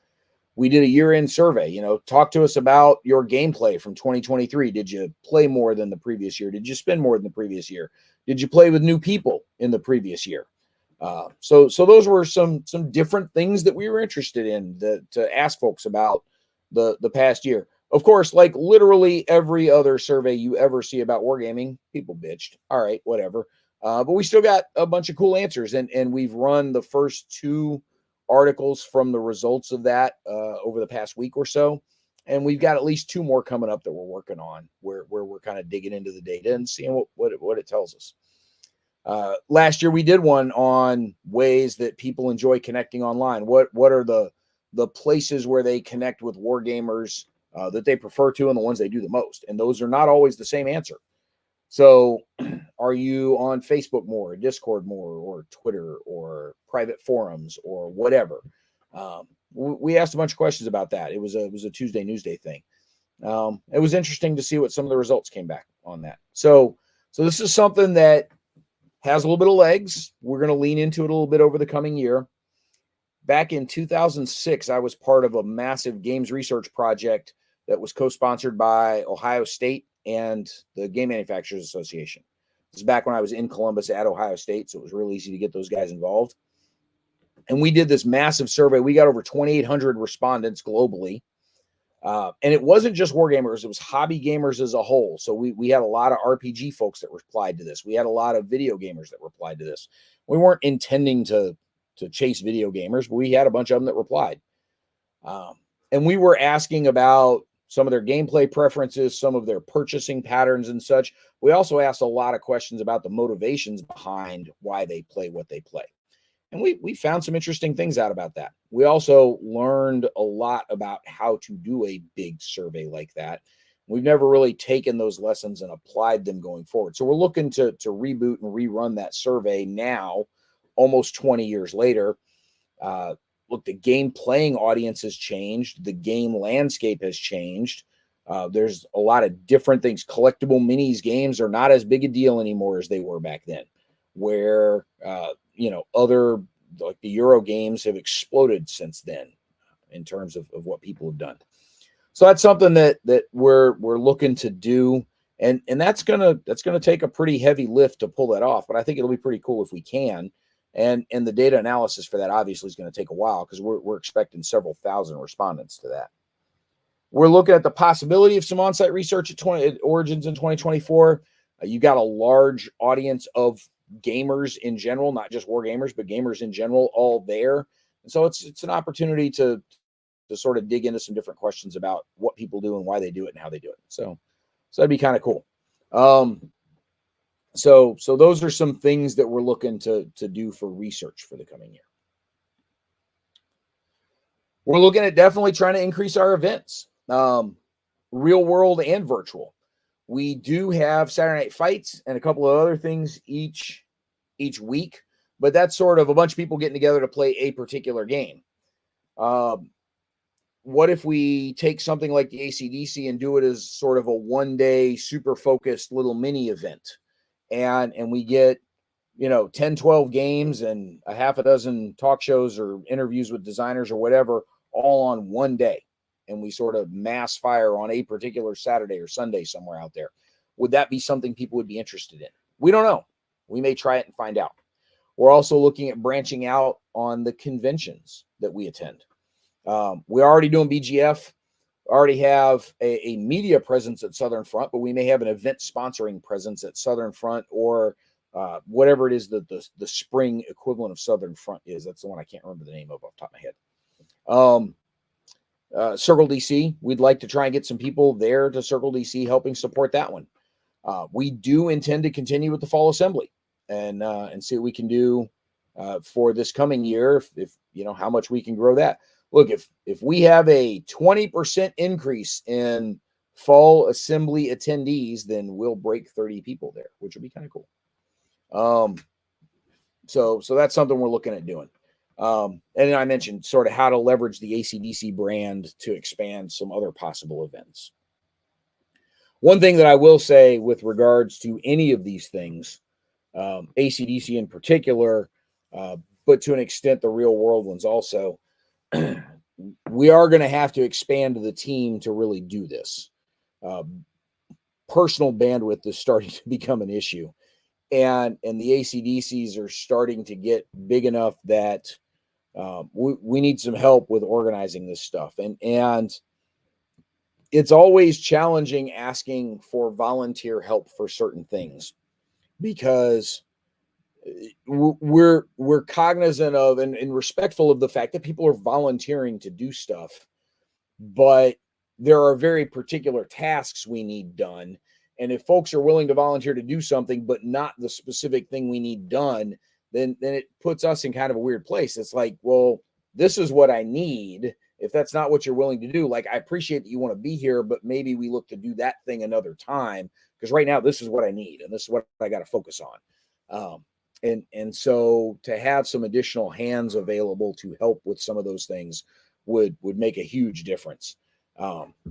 We did a year-end survey. Talk to us about your gameplay from 2023. Did you play more than the previous year? Did you spend more than the previous year? Did you play with new people in the previous year? So those were some different things that we were interested in to ask folks about the past year. Of course, like literally every other survey you ever see about wargaming, people bitched. All right, whatever. But we still got a bunch of cool answers, and we've run the first 2 articles from the results of that over the past week or so. And we've got at least 2 more coming up that we're working on where we're kind of digging into the data and seeing what it tells us. Last year we did one on ways that people enjoy connecting online. What are the places where they connect with war gamers that they prefer to, and the ones they do the most? And those are not always the same answer. So are you on Facebook more, or Discord more, or Twitter, or private forums, or whatever? We asked a bunch of questions about that. It was a Tuesday Newsday thing. It was interesting to see what some of the results came back on that. So this is something that has a little bit of legs. We're going to lean into it a little bit over the coming year. Back in 2006, I was part of a massive games research project that was co-sponsored by Ohio State and the Game Manufacturers Association. This is back when I was in Columbus at Ohio State, so it was real easy to get those guys involved. And we did this massive survey. We got over 2,800 respondents globally. And it wasn't just wargamers, it was hobby gamers as a whole. So we had a lot of RPG folks that replied to this. We had a lot of video gamers that replied to this. We weren't intending to chase video gamers, but we had a bunch of them that replied. And we were asking about some of their gameplay preferences, some of their purchasing patterns and such. We also asked a lot of questions about the motivations behind why they play what they play. And we found some interesting things out about that. We also learned a lot about how to do a big survey like that. We've never really taken those lessons and applied them going forward. So we're looking to reboot and rerun that survey now, almost 20 years later. Look, the game playing audience has changed. The game landscape has changed. There's a lot of different things. Collectible minis games are not as big a deal anymore as they were back then, where, other, like the Euro games have exploded since then in terms of what people have done. So that's something that we're looking to do. And that's gonna take a pretty heavy lift to pull that off, but I think it'll be pretty cool if we can. And the data analysis for that obviously is going to take a while, because we're expecting several thousand respondents to that. We're looking at the possibility of some on-site research at Origins in 2024. You got a large audience of gamers in general, not just war gamers, but gamers in general, all there. And so it's an opportunity to sort of dig into some different questions about what people do and why they do it and how they do it. So that'd be kind of cool. So those are some things that we're looking to do for research for the coming year. We're looking at definitely trying to increase our events, real world and virtual. We do have Saturday Night Fights and a couple of other things each week, but that's sort of a bunch of people getting together to play a particular game. What if we take something like the ACDC and do it as sort of a one-day super focused little mini event? And we get, 10, 12 games and a half a dozen talk shows or interviews with designers or whatever, all on one day. And we sort of mass fire on a particular Saturday or Sunday somewhere out there. Would that be something people would be interested in? We don't know. We may try it and find out. We're also looking at branching out on the conventions that we attend. We're already doing BGF, already have a media presence at Southern Front, but we may have an event sponsoring presence at Southern Front or whatever it is that the spring equivalent of Southern Front is. That's the one I can't remember the name of off the top of my head. Circle DC, we'd like to try and get some people there to Circle DC helping support that one. We do intend to continue with the fall assembly and see what we can do for this coming year, if how much we can grow that. Look, if we have a 20% increase in fall assembly attendees, then we'll break 30 people there, which would be kind of cool. So that's something we're looking at doing. And then I mentioned sort of how to leverage the ACDC brand to expand some other possible events. One thing that I will say with regards to any of these things, ACDC in particular, but to an extent the real world ones also, we are going to have to expand the team to really do this. Personal bandwidth is starting to become an issue. And the ACDCs are starting to get big enough that we need some help with organizing this stuff. And it's always challenging asking for volunteer help for certain things, because we're cognizant of and respectful of the fact that people are volunteering to do stuff, but there are very particular tasks we need done. And if folks are willing to volunteer to do something, but not the specific thing we need done, then it puts us in kind of a weird place. It's like, well, this is what I need. If that's not what you're willing to do, like, I appreciate that you want to be here, but maybe we look to do that thing another time, because right now this is what I need and this is what I got to focus on. And so to have some additional hands available to help with some of those things would make a huge difference.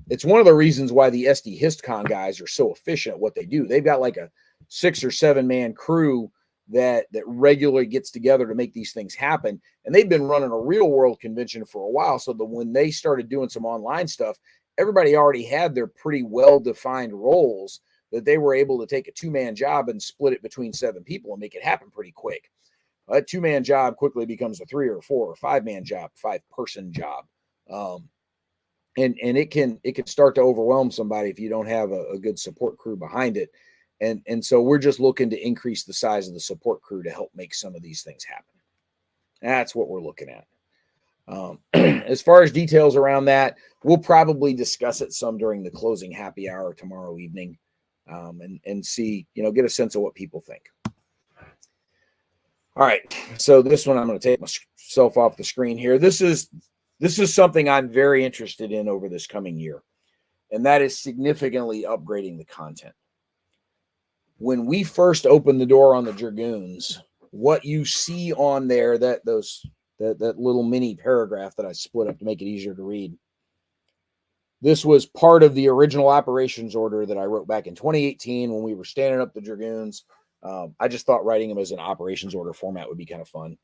It's one of the reasons why the SD HistCon guys are so efficient at what they do. They've got like a 6 or 7 man crew that regularly gets together to make these things happen. And they've been running a real world convention for a while. So that when they started doing some online stuff, everybody already had their pretty well-defined roles that they were able to take a 2-man job and split it between 7 people and make it happen pretty quick. A 2-man job quickly becomes a 3 or 4 or 5-man job, 5-person job. And it can start to overwhelm somebody if you don't have a good support crew behind it. And so we're just looking to increase the size of the support crew to help make some of these things happen. That's what we're looking at. As far as details around that, we'll probably discuss it some during the closing happy hour tomorrow evening, and see, get a sense of what people think. All right. So this one, I'm going to take myself off the screen here. This is something I'm very interested in over this coming year, and that is significantly upgrading the content. When we first opened the door on the Dragoons, what you see on there, that little mini paragraph that I split up to make it easier to read, this was part of the original operations order that I wrote back in 2018 when we were standing up the Dragoons. I just thought writing them as an operations order format would be kind of fun.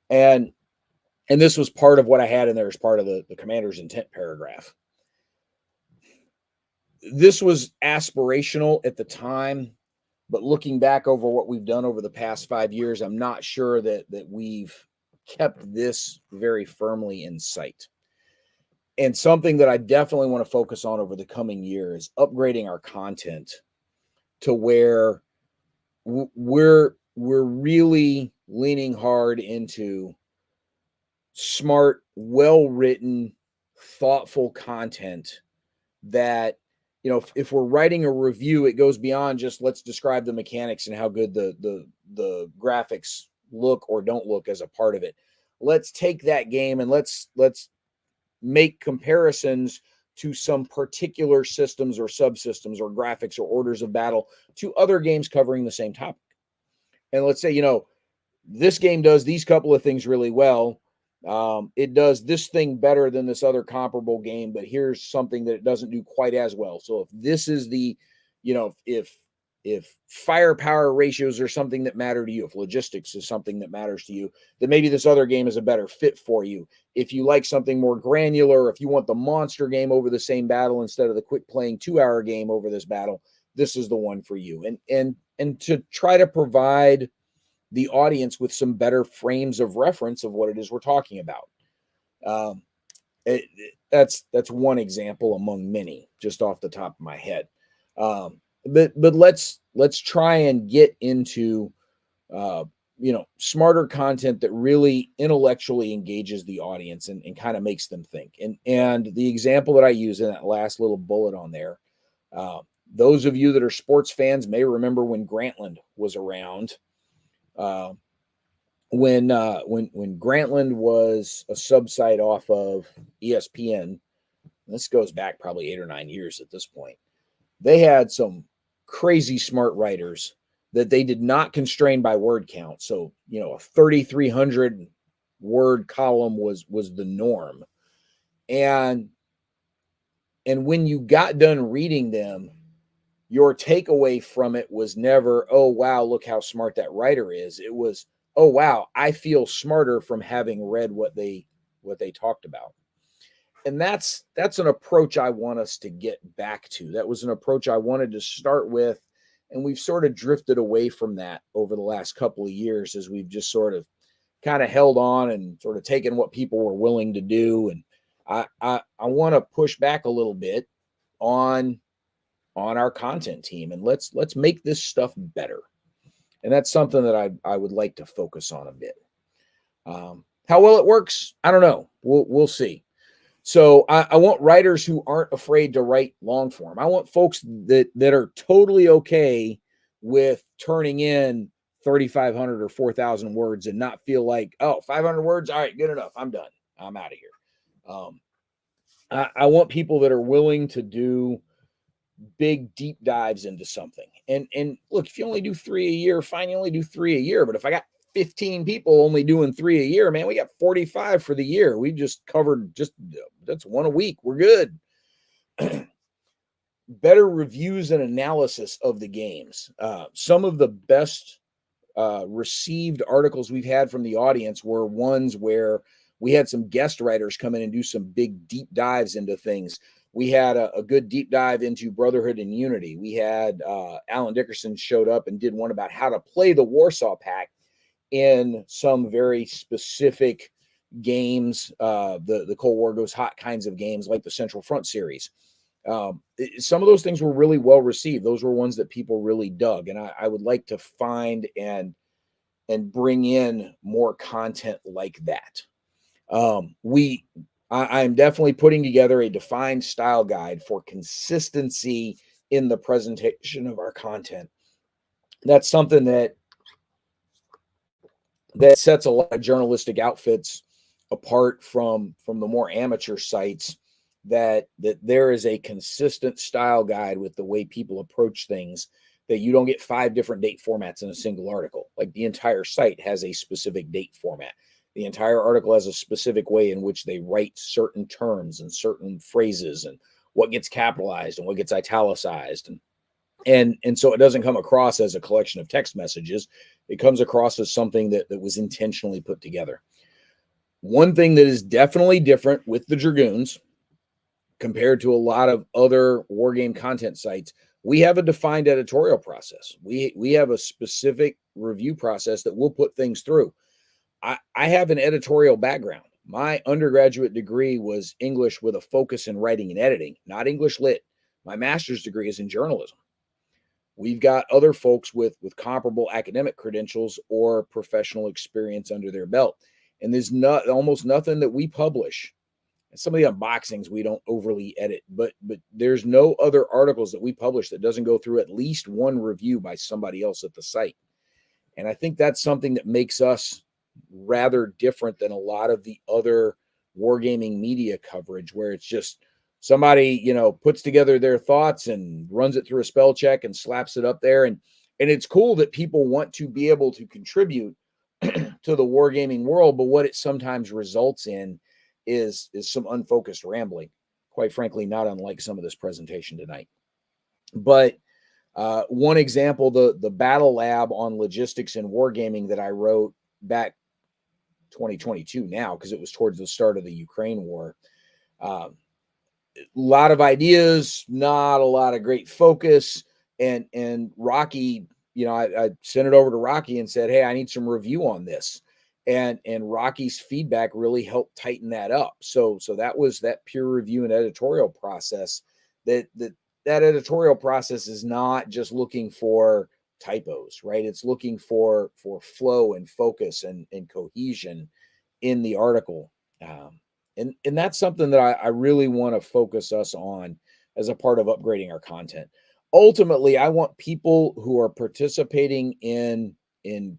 And this was part of what I had in there as part of the commander's intent paragraph. This was aspirational at the time, but looking back over what we've done over the past 5 years, I'm not sure that we've kept this very firmly in sight. And something that I definitely want to focus on over the coming year is upgrading our content to where we're really leaning hard into smart, well-written, thoughtful content that, if we're writing a review, it goes beyond just let's describe the mechanics and how good the graphics look or don't look as a part of it. Let's take that game and let's make comparisons to some particular systems or subsystems or graphics or orders of battle to other games covering the same topic. And let's say, this game does these couple of things really well. It does this thing better than this other comparable game, but here's something that it doesn't do quite as well. So if this is the, if firepower ratios are something that matter to you, if logistics is something that matters to you, then maybe this other game is a better fit for you. If you like something more granular, if you want the monster game over the same battle instead of the quick playing 2-hour game over this battle, this is the one for you. And to try to provide the audience with some better frames of reference of what it is we're talking about. That's one example among many, just off the top of my head. But let's try and get into smarter content that really intellectually engages the audience and kind of makes them think. And the example that I use in that last little bullet on there, those of you that are sports fans may remember when Grantland was around. When Grantland was a sub-site off of ESPN, this goes back probably 8 or 9 years at this point, they had some crazy smart writers that they did not constrain by word count. So, a 3,300 word column was the norm. And when you got done reading them, your takeaway from it was never, oh, wow, look how smart that writer is. It was, oh, wow, I feel smarter from having read what they talked about. And that's an approach I want us to get back to. That was an approach I wanted to start with. And we've sort of drifted away from that over the last couple of years as we've just sort of kind of held on and sort of taken what people were willing to do. And I want to push back a little bit on our content team, and let's make this stuff better. And that's something that I would like to focus on a bit. How well it works, I don't know. We'll see. So I want writers who aren't afraid to write long form. I want folks that are totally okay with turning in 3,500 or 4,000 words and not feel like, oh, 500 words. All right, good enough. I'm done. I'm out of here. I want people that are willing to do big deep dives into something. And look, if you only do 3 a year, fine, you only do 3 a year. But if I got 15 people only doing 3 a year, man, we got 45 for the year. We just covered that's 1 a week. We're good. Better reviews and analysis of the games. Some of the best received articles we've had from the audience were ones where we had some guest writers come in and do some big deep dives into things. We had a good deep dive into Brotherhood and Unity. We had Alan Dickerson showed up and did one about how to play the Warsaw Pact in some very specific games, the Cold War Goes Hot kinds of games, like the Central Front series. Some of those things were really well received. Those were ones that people really dug. And I would like to find and bring in more content like that. I'm definitely putting together a defined style guide for consistency in the presentation of our content. That's something that sets a lot of journalistic outfits apart from the more amateur sites, that there is a consistent style guide with the way people approach things, that you don't get 5 different date formats in a single article. Like, the entire site has a specific date format. The entire article has a specific way in which they write certain terms and certain phrases, and what gets capitalized and what gets italicized. And so it doesn't come across as a collection of text messages. It comes across as something that was intentionally put together. One thing that is definitely different with the Dragoons compared to a lot of other wargame content sites, we have a defined editorial process. We have a specific review process that we'll put things through. I have an editorial background. My undergraduate degree was English with a focus in writing and editing, not English lit. My master's degree is in journalism. We've got other folks with comparable academic credentials or professional experience under their belt. And there's almost nothing that we publish. And some of the unboxings we don't overly edit, but there's no other articles that we publish that doesn't go through at least one review by somebody else at the site. And I think that's something that makes us rather different than a lot of the other wargaming media coverage, where it's just somebody, puts together their thoughts and runs it through a spell check and slaps it up there. And it's cool that people want to be able to contribute to the wargaming world, but what it sometimes results in is some unfocused rambling, quite frankly, not unlike some of this presentation tonight. But one example, the battle lab on logistics and wargaming that I wrote back 2022 now, because it was towards the start of the Ukraine war. A lot of ideas, not a lot of great focus, and Rocky I sent it over to Rocky and said, hey, I need some review on this. And Rocky's feedback really helped tighten that up. So that was that peer review and editorial process. That editorial process is not just looking for typos, right? It's looking for flow and focus and cohesion in the article. And that's something that I really want to focus us on as a part of upgrading our content. Ultimately, I want people who are participating in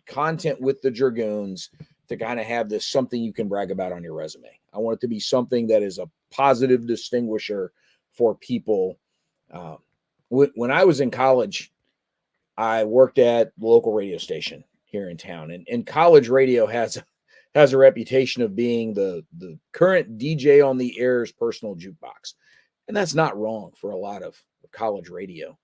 content with the Dragoons to kind of have this something you can brag about on your resume. I want it to be something that is a positive distinguisher for people. When I was in college, I worked at the local radio station here in town, and college radio has a reputation of being the current DJ on the air's personal jukebox. And that's not wrong for a lot of college radio.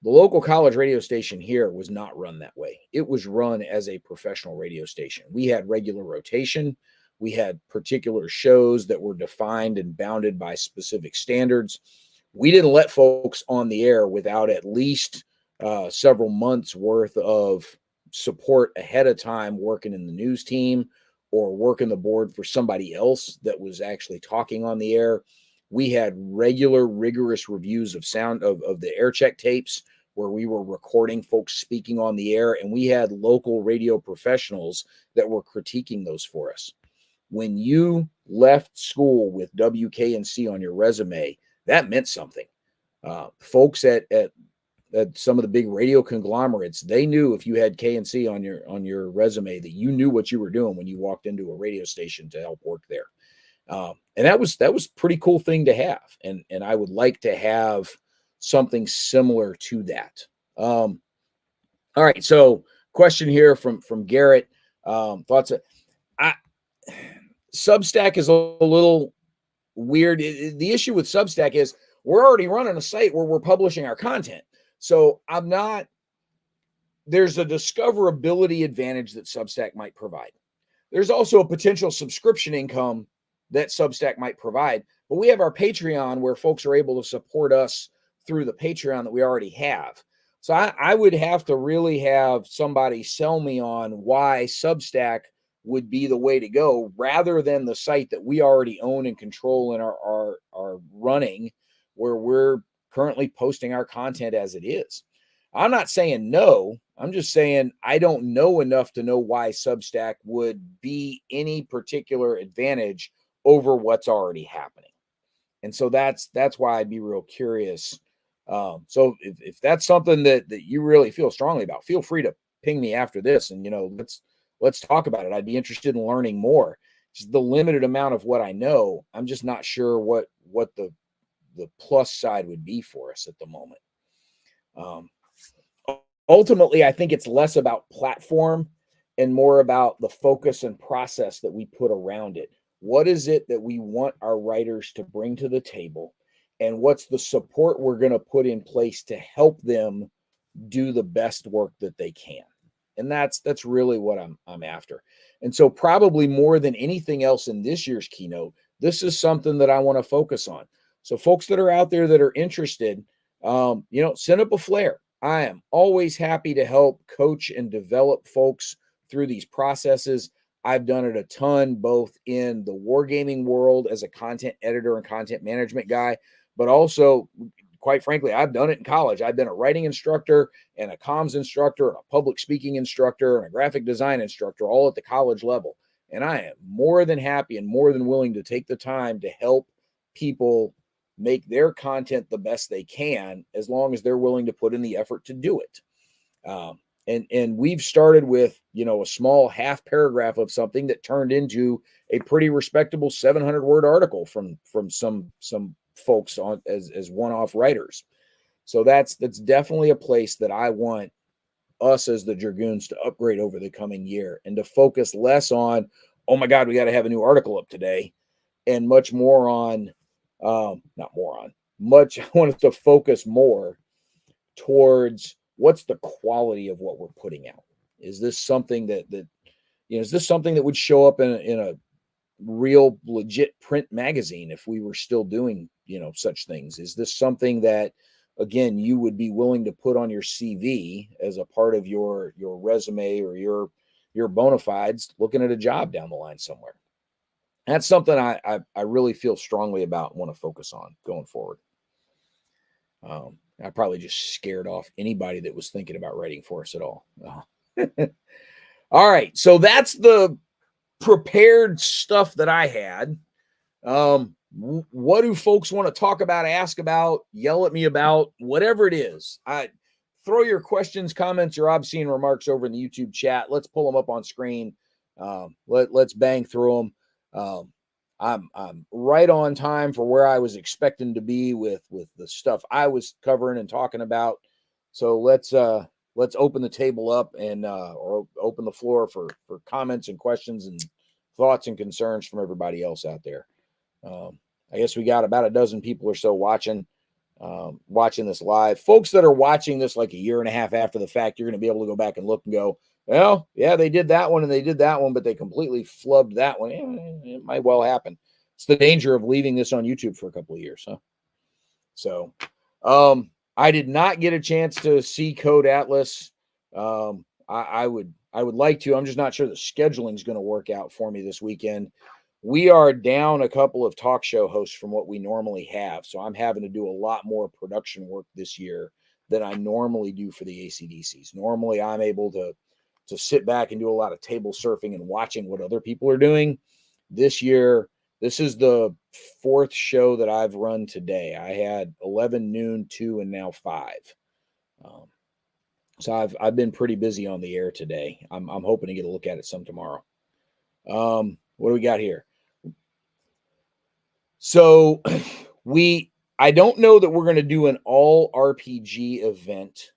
The local college radio station here was not run that way. It was run as a professional radio station. We had regular rotation. We had particular shows that were defined and bounded by specific standards. We didn't let folks on the air without at least several months worth of support ahead of time, working in the news team or working the board for somebody else that was actually talking on the air. We had regular, rigorous reviews of sound of the air check tapes where we were recording folks speaking on the air, and we had local radio professionals that were critiquing those for us. When you left school with WKNC on your resume, that meant something. Folks at some of the big radio conglomerates, they knew if you had KNC on your resume that you knew what you were doing when you walked into a radio station to help work there. And that was pretty cool thing to have. And I would like to have something similar to that. All right. So question here from Garrett. Thoughts. Substack is a little weird. The issue with Substack is we're already running a site where we're publishing our content. So there's a discoverability advantage that Substack might provide. There's also a potential subscription income that Substack might provide, but we have our Patreon where folks are able to support us through the Patreon that we already have. So I would have to really have somebody sell me on why Substack would be the way to go rather than the site that we already own and control and are running, where we're currently posting our content as it is. I'm not saying no. I'm just saying I don't know enough to know why Substack would be any particular advantage over what's already happening. And so that's why I'd be real curious. So if that's something that you really feel strongly about, feel free to ping me after this and, let's talk about it. I'd be interested in learning more. Just the limited amount of what I know, I'm just not sure what the plus side would be for us at the moment. Ultimately, I think it's less about platform and more about the focus and process that we put around it. What is it that we want our writers to bring to the table? And what's the support we're going to put in place to help them do the best work that they can? And that's really what I'm after. And so probably more than anything else in this year's keynote, this is something that I want to focus on. So folks that are out there that are interested, send up a flare. I am always happy to help coach and develop folks through these processes. I've done it a ton, both in the wargaming world as a content editor and content management guy, but also, quite frankly, I've done it in college. I've been a writing instructor and a comms instructor and a public speaking instructor and a graphic design instructor, all at the college level. And I am more than happy and more than willing to take the time to help people make their content the best they can, as long as they're willing to put in the effort to do it. And we've started with, a small half paragraph of something that turned into a pretty respectable 700-word article from some folks on as one-off writers. So that's definitely a place that I want us as the Dragoons to upgrade over the coming year and to focus less on, oh my God, we got to have a new article up today, and much more on, I want us to focus more towards what's the quality of what we're putting out. Is this something that is this something that would show up in a real legit print magazine if we were still doing, such things? Is this something that again, you would be willing to put on your CV as a part of your resume or your bona fides looking at a job down the line somewhere. That's something I really feel strongly about and want to focus on going forward. I probably just scared off anybody that was thinking about writing for us at all. All right. So that's the prepared stuff that I had. What do folks want to talk about, ask about, yell at me about, whatever it is? Throw your questions, comments, or obscene remarks over in the YouTube chat. Let's pull them up on screen. Let's bang through them. I'm right on time for where I was expecting to be with the stuff I was covering and talking about. So let's open the table up and or open the floor for comments and questions and thoughts and concerns from everybody else out there. I guess we got about a dozen people or so watching this live. Folks that are watching this like a year and a half after the fact, you're going to be able to go back and look and go, well, yeah, they did that one and they did that one, but they completely flubbed that one. It might well happen. It's the danger of leaving this on YouTube for a couple of years, huh? So, I did not get a chance to see Code Atlas. I would like to. I'm just not sure the scheduling is going to work out for me this weekend. We are down a couple of talk show hosts from what we normally have, so I'm having to do a lot more production work this year than I normally do for the ACDCs. Normally, I'm able to sit back and do a lot of table surfing and watching what other people are doing. This year, this is the fourth show that I've run today. I had 11, noon, 2, and now 5. So I've been pretty busy on the air today. I'm hoping to get a look at it some tomorrow. What do we got here? So I don't know that we're going to do an all RPG event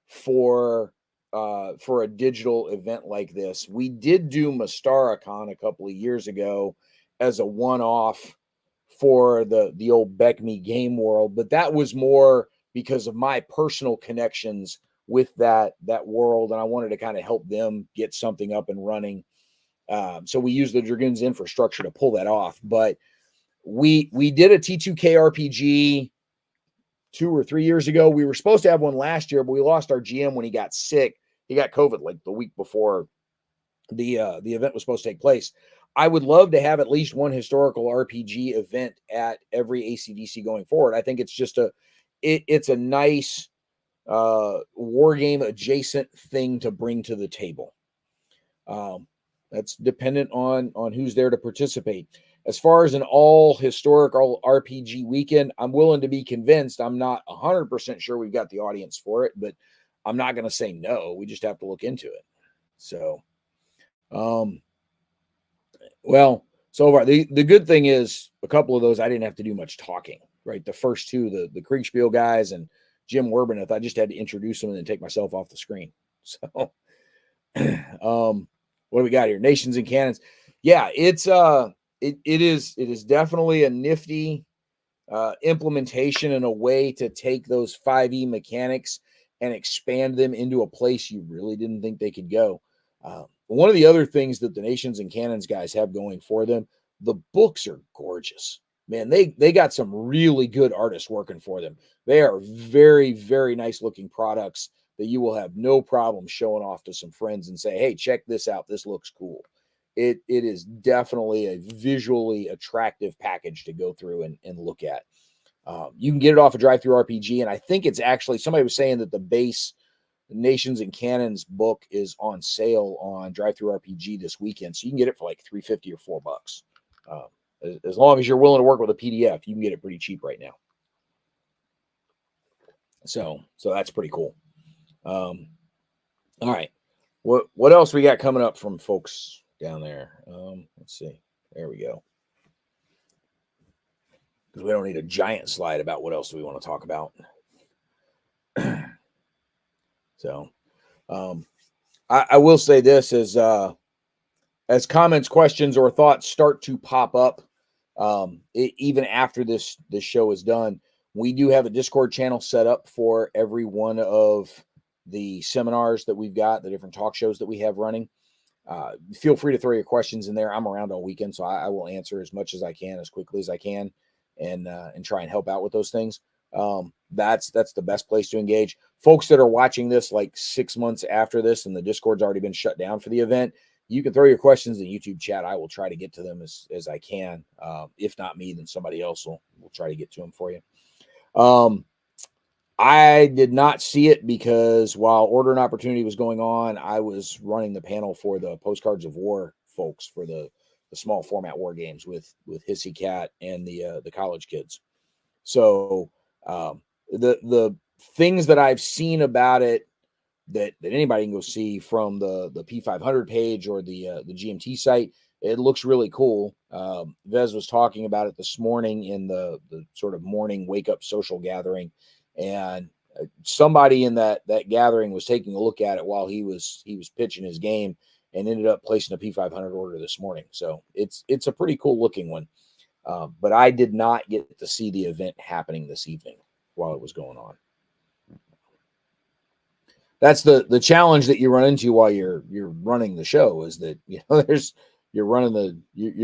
for a digital event like this. We did do MastaraCon a couple of years ago as a one-off for the old Beck Me Game World, but that was more because of my personal connections with that world, and I wanted to kind of help them get something up and running. So we used the Dragoons infrastructure to pull that off. But we did a T2K RPG 2 or 3 years ago. We were supposed to have one last year, but we lost our GM when he got sick. He got COVID like the week before the event was supposed to take place. I would love to have at least one historical RPG event at every ACDC going forward. I think it's just it's a nice war game adjacent thing to bring to the table. That's dependent on who's there to participate. As far as an all historical RPG weekend, I'm willing to be convinced. I'm not 100% sure we've got the audience for it, but I'm not going to say no. We just have to look into it. So, so far, the good thing is a couple of those I didn't have to do much talking, right? The first two, the Kriegspiel guys and Jim Werbenoth, I just had to introduce them and then take myself off the screen. So, what do we got here? Nations and Cannons. Yeah, it is definitely a nifty implementation and a way to take those 5e mechanics and expand them into a place you really didn't think they could go. One of the other things that the Nations and Cannons guys have going for them, the books are gorgeous. Man, they got some really good artists working for them. They are very, very nice looking products that you will have no problem showing off to some friends and say, hey, check this out. This looks cool. It is definitely a visually attractive package to go through and look at. You can get it off of Drive-Thru RPG, and I think it's actually, somebody was saying that the base Nations and Cannons book is on sale on Drive-Thru RPG this weekend, so you can get it for like $3.50 or $4. As long as you're willing to work with a PDF, you can get it pretty cheap right now. So that's pretty cool. All right. What else we got coming up from folks down there? Let's see. There we go. Because we don't need a giant slide about what else do we want to talk about. So I will say this as comments, questions, or thoughts start to pop up, even after this show is done, we do have a Discord channel set up for every one of the seminars that we've got, the different talk shows that we have running. Feel free to throw your questions in there. I'm around all weekend, so I will answer as much as I can, as quickly as I can, and try and help out with those things. That's the best place to engage. Folks that are watching this like 6 months after this and the Discord's already been shut down for the event, you can throw your questions in the YouTube chat. I will try to get to them as I can. If not me, then somebody else will try to get to them for you. I did not see it because while Order and Opportunity was going on, I was running the panel for the Postcards of War folks for the small format war games with Hissy Cat and the college kids. So the things that I've seen about it that anybody can go see from the P500 page or the GMT site, it looks really cool. Vez was talking about it this morning in the sort of morning wake up social gathering, and somebody in that gathering was taking a look at it while he was pitching his game and ended up placing a P500 order this morning. So it's a pretty cool looking one. But I did not get to see the event happening this evening while it was going on. That's the challenge that you run into while you're running the show, is that you're doing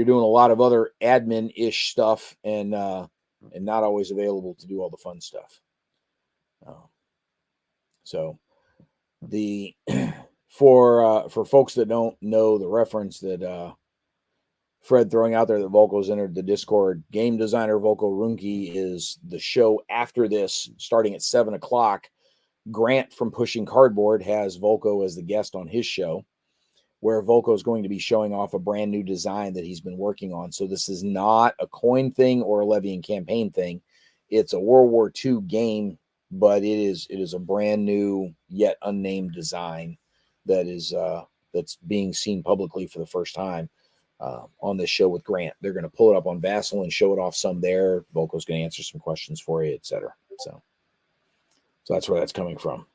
a lot of other admin-ish stuff and not always available to do all the fun stuff. So the for folks that don't know the reference that Fred throwing out there that Volko's entered the Discord, Game Designer Volko Runke is the show after this, starting at 7:00. Grant from Pushing Cardboard has Volko as the guest on his show, where Volko is going to be showing off a brand new design that he's been working on. So this is not a coin thing or a levy and campaign thing. It's a World War II game, but it is a brand new yet unnamed design that is that's being seen publicly for the first time on this show with Grant. They're going to pull it up on Vassal and show it off some there. Volko's going to answer some questions for you, etc. So that's where that's coming from.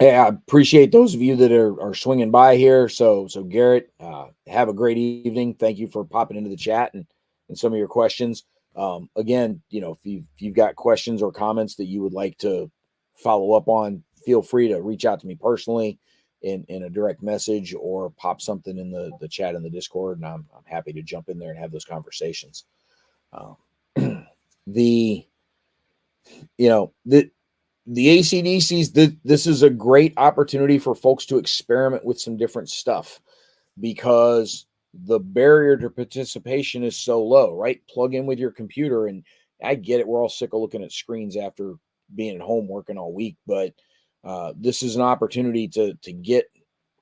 Hey, I appreciate those of you that are swinging by here. So Garrett, have a great evening. Thank you for popping into the chat and some of your questions. Again, if you've got questions or comments that you would like to follow up on, feel free to reach out to me personally in a direct message or pop something in the chat in the Discord, and I'm happy to jump in there and have those conversations. The ACDCs, this is a great opportunity for folks to experiment with some different stuff because the barrier to participation is so low, right? Plug in with your computer, and I get it. We're all sick of looking at screens after being at home working all week, but this is an opportunity to get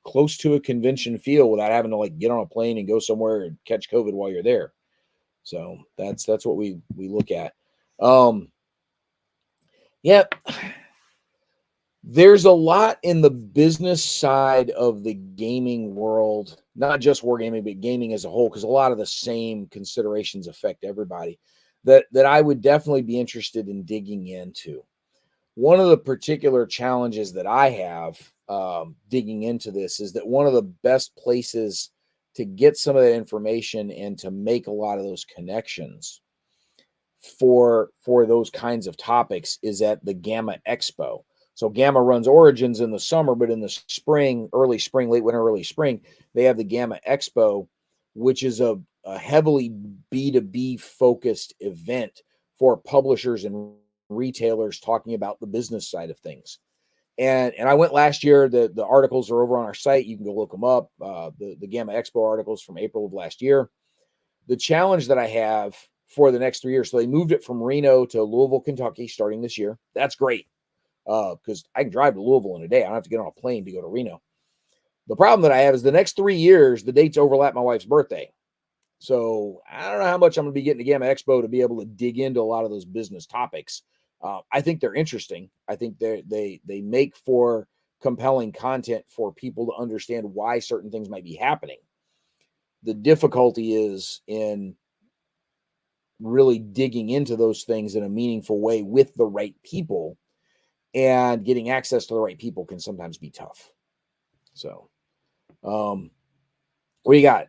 close to a convention feel without having to get on a plane and go somewhere and catch COVID while you're there. So that's what we look at. Yep. There's a lot in the business side of the gaming world, not just wargaming, but gaming as a whole, because a lot of the same considerations affect everybody that I would definitely be interested in digging into. One of the particular challenges that I have digging into this is that one of the best places to get some of that information and to make a lot of those connections for those kinds of topics is at the Gamma Expo. So Gamma runs Origins in the summer, but in the spring, early spring, late winter, early spring, they have the Gamma Expo, which is a heavily B2B focused event for publishers and retailers talking about the business side of things. And I went last year. The articles are over on our site. You can go look them up. The Gamma Expo articles from April of last year. The challenge that I have for the next 3 years, so they moved it from Reno to Louisville, Kentucky, starting this year. That's great because I can drive to Louisville in a day. I don't have to get on a plane to go to Reno. The problem that I have is the next 3 years, the dates overlap my wife's birthday. So I don't know how much I'm going to be getting to Gamma Expo to be able to dig into a lot of those business topics. I think they're interesting. I think they make for compelling content for people to understand why certain things might be happening. The difficulty is in really digging into those things in a meaningful way with the right people, and getting access to the right people can sometimes be tough. So, what do you got?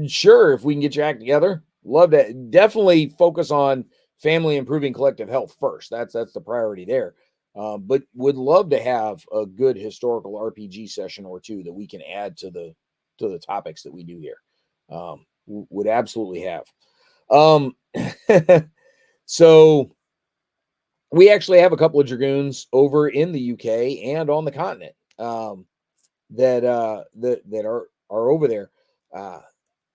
Sure. If we can get your act together, love to. Definitely focus on family improving collective health first. That's the priority there. But would love to have a good historical RPG session or two that we can add to the topics that we do here. Would absolutely have. So we actually have a couple of Dragoons over in the UK and on the continent that are over there.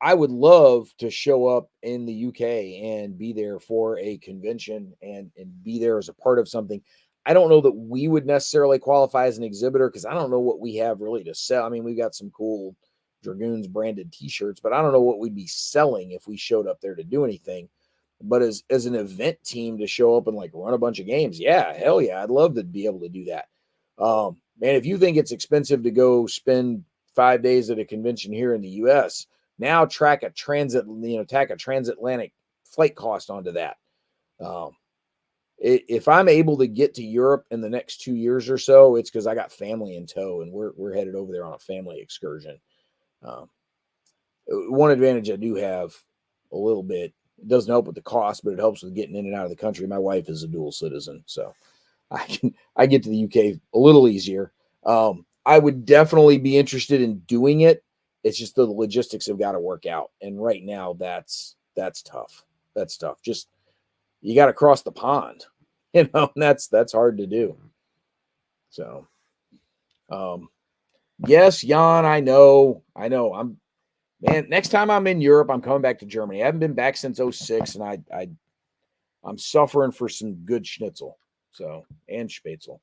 I would love to show up in the UK and be there for a convention and be there as a part of something. I don't know that we would necessarily qualify as an exhibitor because I don't know what we have really to sell. I mean, we got some cool Dragoons branded t-shirts, but I don't know what we'd be selling if we showed up there to do anything. But as an event team to show up and like run a bunch of games, yeah, hell yeah, I'd love to be able to do that. Man, if you think it's expensive to go spend 5 days at a convention here in the US, now tack a transatlantic flight cost onto that. If I'm able to get to Europe in the next 2 years or so, it's because I got family in tow and we're headed over there on a family excursion. One advantage I do have a little bit, it doesn't help with the cost, but it helps with getting in and out of the country. My wife is a dual citizen, so I get to the UK a little easier. I would definitely be interested in doing it. It's just the logistics have got to work out, and right now that's tough. That's tough. Just you got to cross the pond, and that's hard to do. So, yes, Jan, I know. Man, next time I'm in Europe, I'm coming back to Germany. I haven't been back since 06, and I'm suffering for some good schnitzel. So, and Spätzle.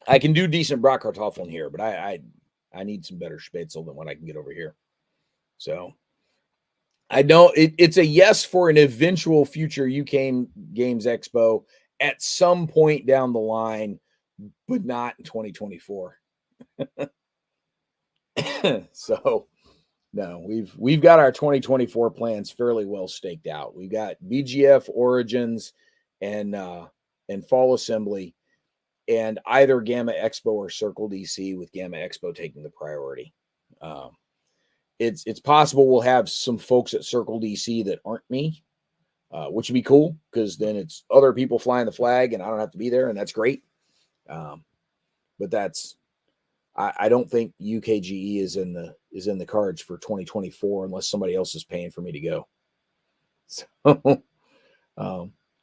I can do decent Bratkartoffeln here, but I need some better Spätzle than what I can get over here. So, I know it's a yes for an eventual future UK Games Expo at some point down the line, but not in 2024. So, no, we've got our 2024 plans fairly well staked out. We've got BGF Origins and Fall Assembly, and either Gamma Expo or Circle DC, with Gamma Expo taking the priority. It's possible we'll have some folks at Circle DC that aren't me, which would be cool because then it's other people flying the flag and I don't have to be there, and that's great. But I don't think UKGE is in the cards for 2024 unless somebody else is paying for me to go. So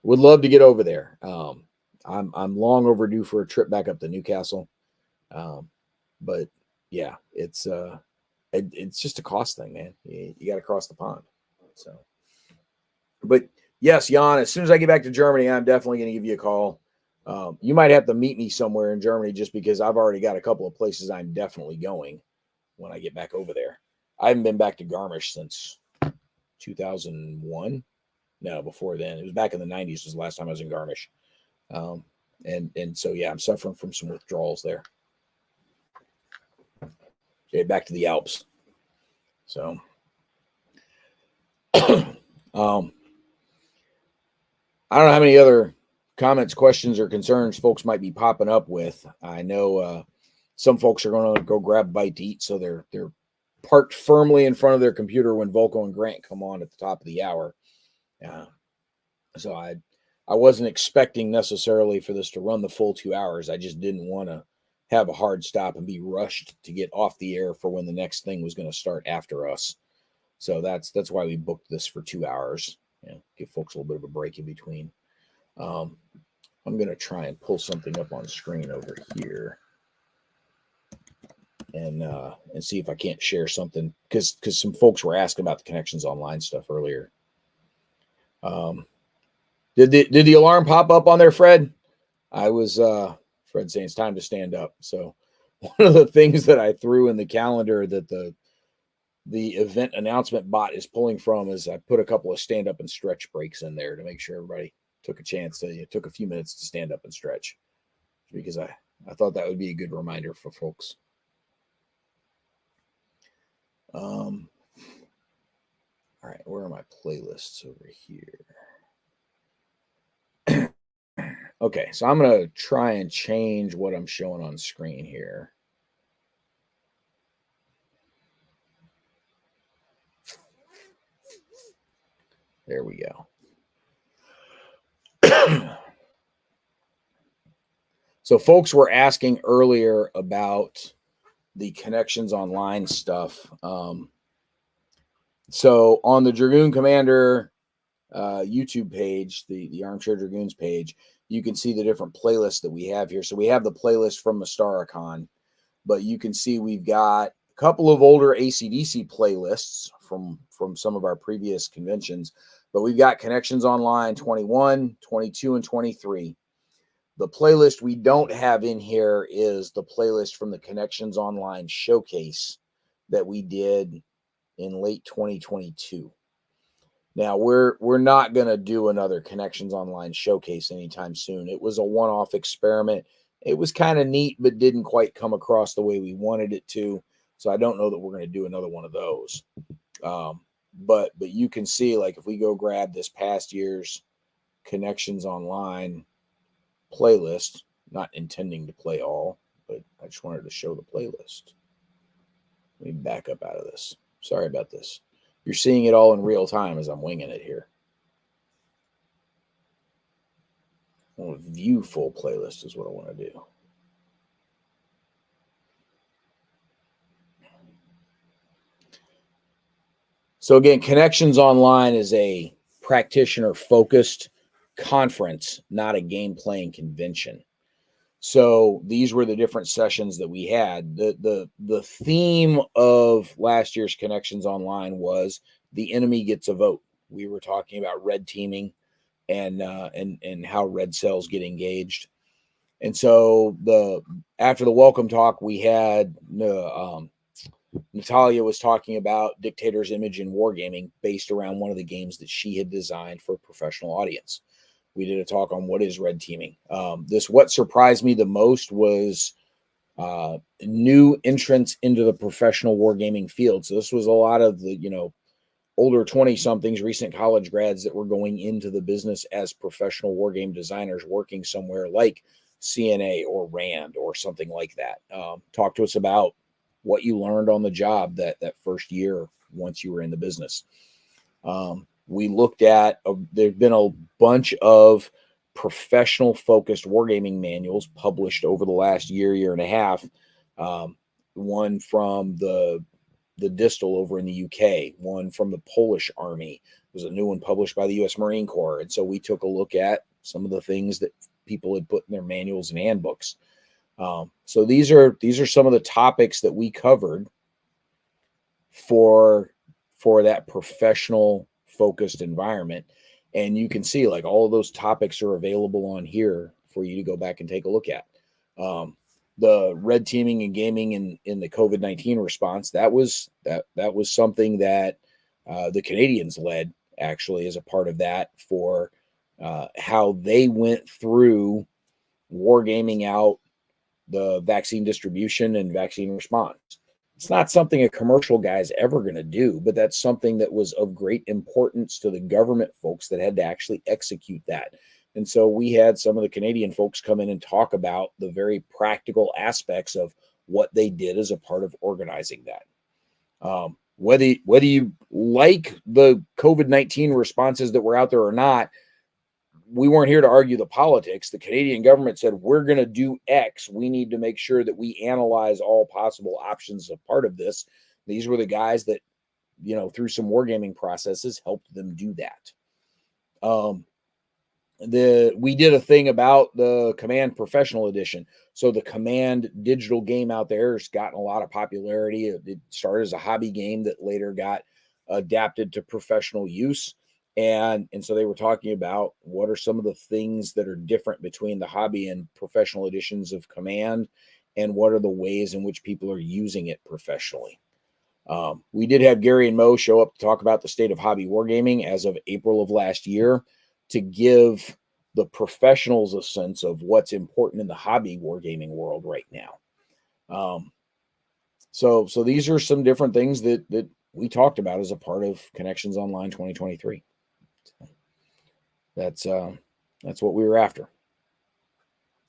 would love to get over there. I'm long overdue for a trip back up to Newcastle. But yeah, it's just a cost thing, man. You got to cross the pond. So, but yes, Jan, as soon as I get back to Germany, I'm definitely going to give you a call. You might have to meet me somewhere in Germany just because I've already got a couple of places I'm definitely going when I get back over there. I haven't been back to Garmisch since 2001. No, before then. It was back in the 90s was the last time I was in Garmisch. And so, yeah, I'm suffering from some withdrawals there. Okay, back to the Alps. So, I don't know how many other comments, questions, or concerns folks might be popping up with. I know some folks are going to go grab a bite to eat, so they're parked firmly in front of their computer when Volko and Grant come on at the top of the hour. So I wasn't expecting necessarily for this to run the full 2 hours. I just didn't want to have a hard stop and be rushed to get off the air for when the next thing was going to start after us. So that's why we booked this for 2 hours. Give folks a little bit of a break in between. I'm going to try and pull something up on screen over here and see if I can't share something because some folks were asking about the Connections Online stuff earlier. Did the alarm pop up on there, Fred? I was Fred saying it's time to stand up. So one of the things that I threw in the calendar that the event announcement bot is pulling from is I put a couple of stand up and stretch breaks in there to make sure everybody took a chance took a few minutes to stand up and stretch, because I thought that would be a good reminder for folks. All right, where are my playlists over here? Okay, so I'm going to try and change what I'm showing on screen here. There we go. So folks were asking earlier about the Connections Online stuff. So on the Dragoon Commander, YouTube page, the Armchair Dragoons page, you can see the different playlists that we have here. So we have the playlist from Mastaracon, but you can see we've got a couple of older ACDC playlists from some of our previous conventions, but we've got Connections Online 21, 22, and 23. The playlist we don't have in here is the playlist from the Connections Online showcase that we did in late 2022. Now we're not going to do another Connections Online showcase anytime soon. It was a one-off experiment. It was kind of neat, but didn't quite come across the way we wanted it to. So I don't know that we're going to do another one of those. But you can see, like, if we go grab this past year's Connections Online playlist, not intending to play all, but I just wanted to show the playlist. Let me back up out of this. Sorry about this. You're seeing it all in real time as I'm winging it here. I want to view full playlist is what I want to do. So again, Connections Online is a practitioner-focused conference, not a game-playing convention. So these were the different sessions that we had. The theme of last year's Connections Online was the enemy gets a vote. We were talking about red teaming and how red cells get engaged. And so after the welcome talk, we had Natalia was talking about Dictator's Image in Wargaming based around one of the games that she had designed for a professional audience. We did a talk on what is red teaming. What surprised me the most was new entrants into the professional wargaming field. So this was a lot of the, older 20-somethings, recent college grads that were going into the business as professional wargame designers, working somewhere like CNA or RAND or something like that. Talk to us about what you learned on the job that first year once you were in the business. We looked at, there's been a bunch of professional focused wargaming manuals published over the last year and a half. One from the Distal over in the UK, one from the Polish Army. There's a new one published by the US Marine Corps. And so we took a look at some of the things that people had put in their manuals and handbooks. So these are some of the topics that we covered for that professional focused environment. And you can see, like, all of those topics are available on here for you to go back and take a look at. The red teaming and gaming in the COVID-19 response, that was something that the Canadians led, actually, as a part of that, for how they went through wargaming out the vaccine distribution and vaccine response. It's not something a commercial guy is ever going to do, but that's something that was of great importance to the government folks that had to actually execute that. And so we had some of the Canadian folks come in and talk about the very practical aspects of what they did as a part of organizing that. Whether you like the COVID-19 responses that were out there or not, we weren't here to argue the politics. The Canadian government said, we're going to do X. We need to make sure that we analyze all possible options as a part of this. These were the guys that, through some wargaming processes, helped them do that. We did a thing about the Command Professional Edition. So the Command digital game out there has gotten a lot of popularity. It started as a hobby game that later got adapted to professional use. And so they were talking about what are some of the things that are different between the hobby and professional editions of Command, and what are the ways in which people are using it professionally. We did have Gary and Mo show up to talk about the state of hobby wargaming as of April of last year, to give the professionals a sense of what's important in the hobby wargaming world right now. So these are some different things that we talked about as a part of Connections Online 2023. That's what we were after.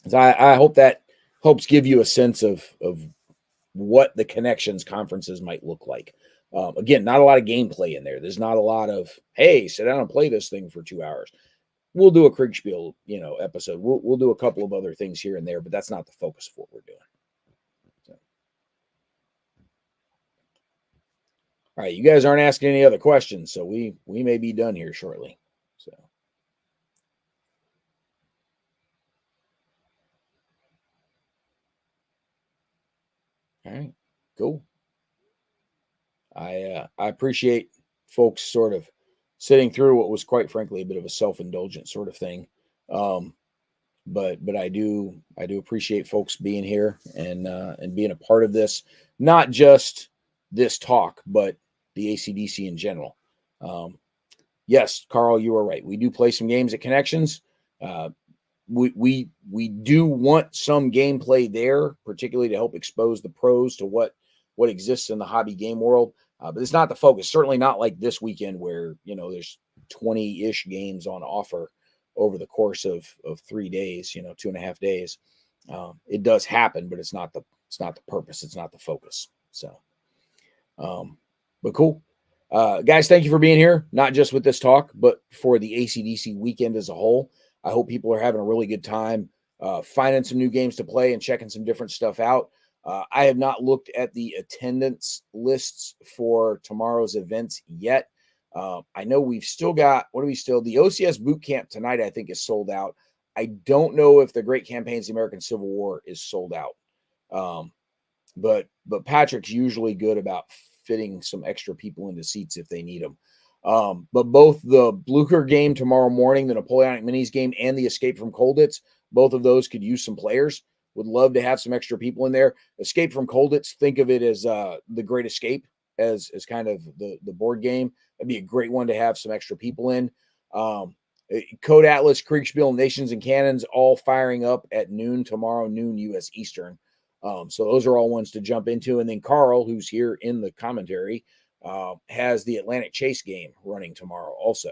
So I hope that helps give you a sense of what the Connections conferences might look like. Again, not a lot of gameplay in there. There's not a lot of, hey, sit down and play this thing for 2 hours. We'll do a Kriegspiel, episode. We'll do a couple of other things here and there, but that's not the focus of what we're doing. So. All right, you guys aren't asking any other questions, so we may be done here shortly. All right, cool. I appreciate folks sort of sitting through what was quite frankly a bit of a self-indulgent sort of thing. Um, but I do appreciate folks being here and being a part of this, not just this talk, but the ACDC in general. Um, yes, Carl, you are right. We do play some games at Connections. Uh, we do want some gameplay there, particularly to help expose the pros to what exists in the hobby game world. But it's not the focus. Certainly not like this weekend where there's 20-ish games on offer over the course of 3 days. 2.5 days. It does happen, but it's not the purpose. It's not the focus. So, but cool. Guys, thank you for being here, not just with this talk, but for the ACDC weekend as a whole. I hope people are having a really good time finding some new games to play and checking some different stuff out. I have not looked at the attendance lists for tomorrow's events yet. I know we've still got, the OCS boot camp tonight, I think, is sold out. I don't know if the Great Campaigns of the American Civil War is sold out. But Patrick's usually good about fitting some extra people into seats if they need them. But both the Blucher game tomorrow morning, the Napoleonic Minis game, and the Escape from Colditz, both of those could use some players. Would love to have some extra people in there. Escape from Colditz, think of it as the Great Escape as kind of the board game. That'd be a great one to have some extra people in. Code Atlas, Kriegspiel, Nations and Cannons all firing up at noon tomorrow, noon U.S. Eastern. So those are all ones to jump into. And then Carl, who's here in the commentary, has the Atlantic Chase game running tomorrow also.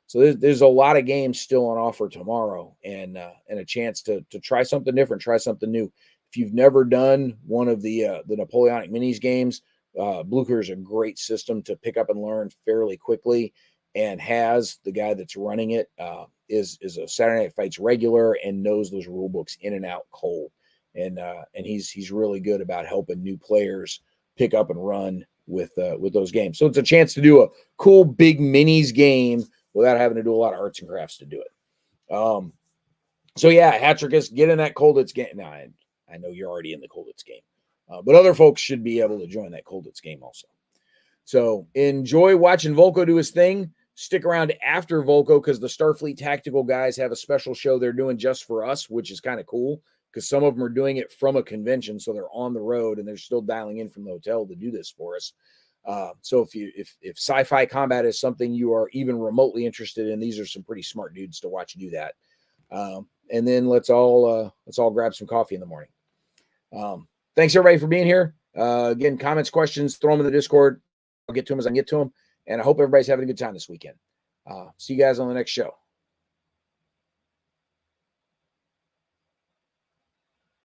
So there's a lot of games still on offer tomorrow, and a chance to try something different, try something new. If you've never done one of the Napoleonic Minis games, Blucher is a great system to pick up and learn fairly quickly, and has the guy that's running it is a Saturday Night Fights regular and knows those rule books in and out cold, and he's really good about helping new players pick up and run with those games. So it's a chance to do a cool big minis game without having to do a lot of arts and crafts to do it. So yeah, Hatricus, get in that Colditz game. Now, I know you're already in the Colditz game, but other folks should be able to join that Colditz game also. So enjoy watching Volko do his thing. Stick around after Volko because the Starfleet Tactical guys have a special show they're doing just for us, which is kind of cool because some of them are doing it from a convention, so they're on the road and they're still dialing in from the hotel to do this for us. So if sci-fi combat is something you are even remotely interested in, these are some pretty smart dudes to watch do that. And then let's all grab some coffee in the morning. Thanks everybody for being here. Again, comments, questions, throw them in the Discord. I'll get to them as I can get to them. And I hope everybody's having a good time this weekend. See you guys on the next show.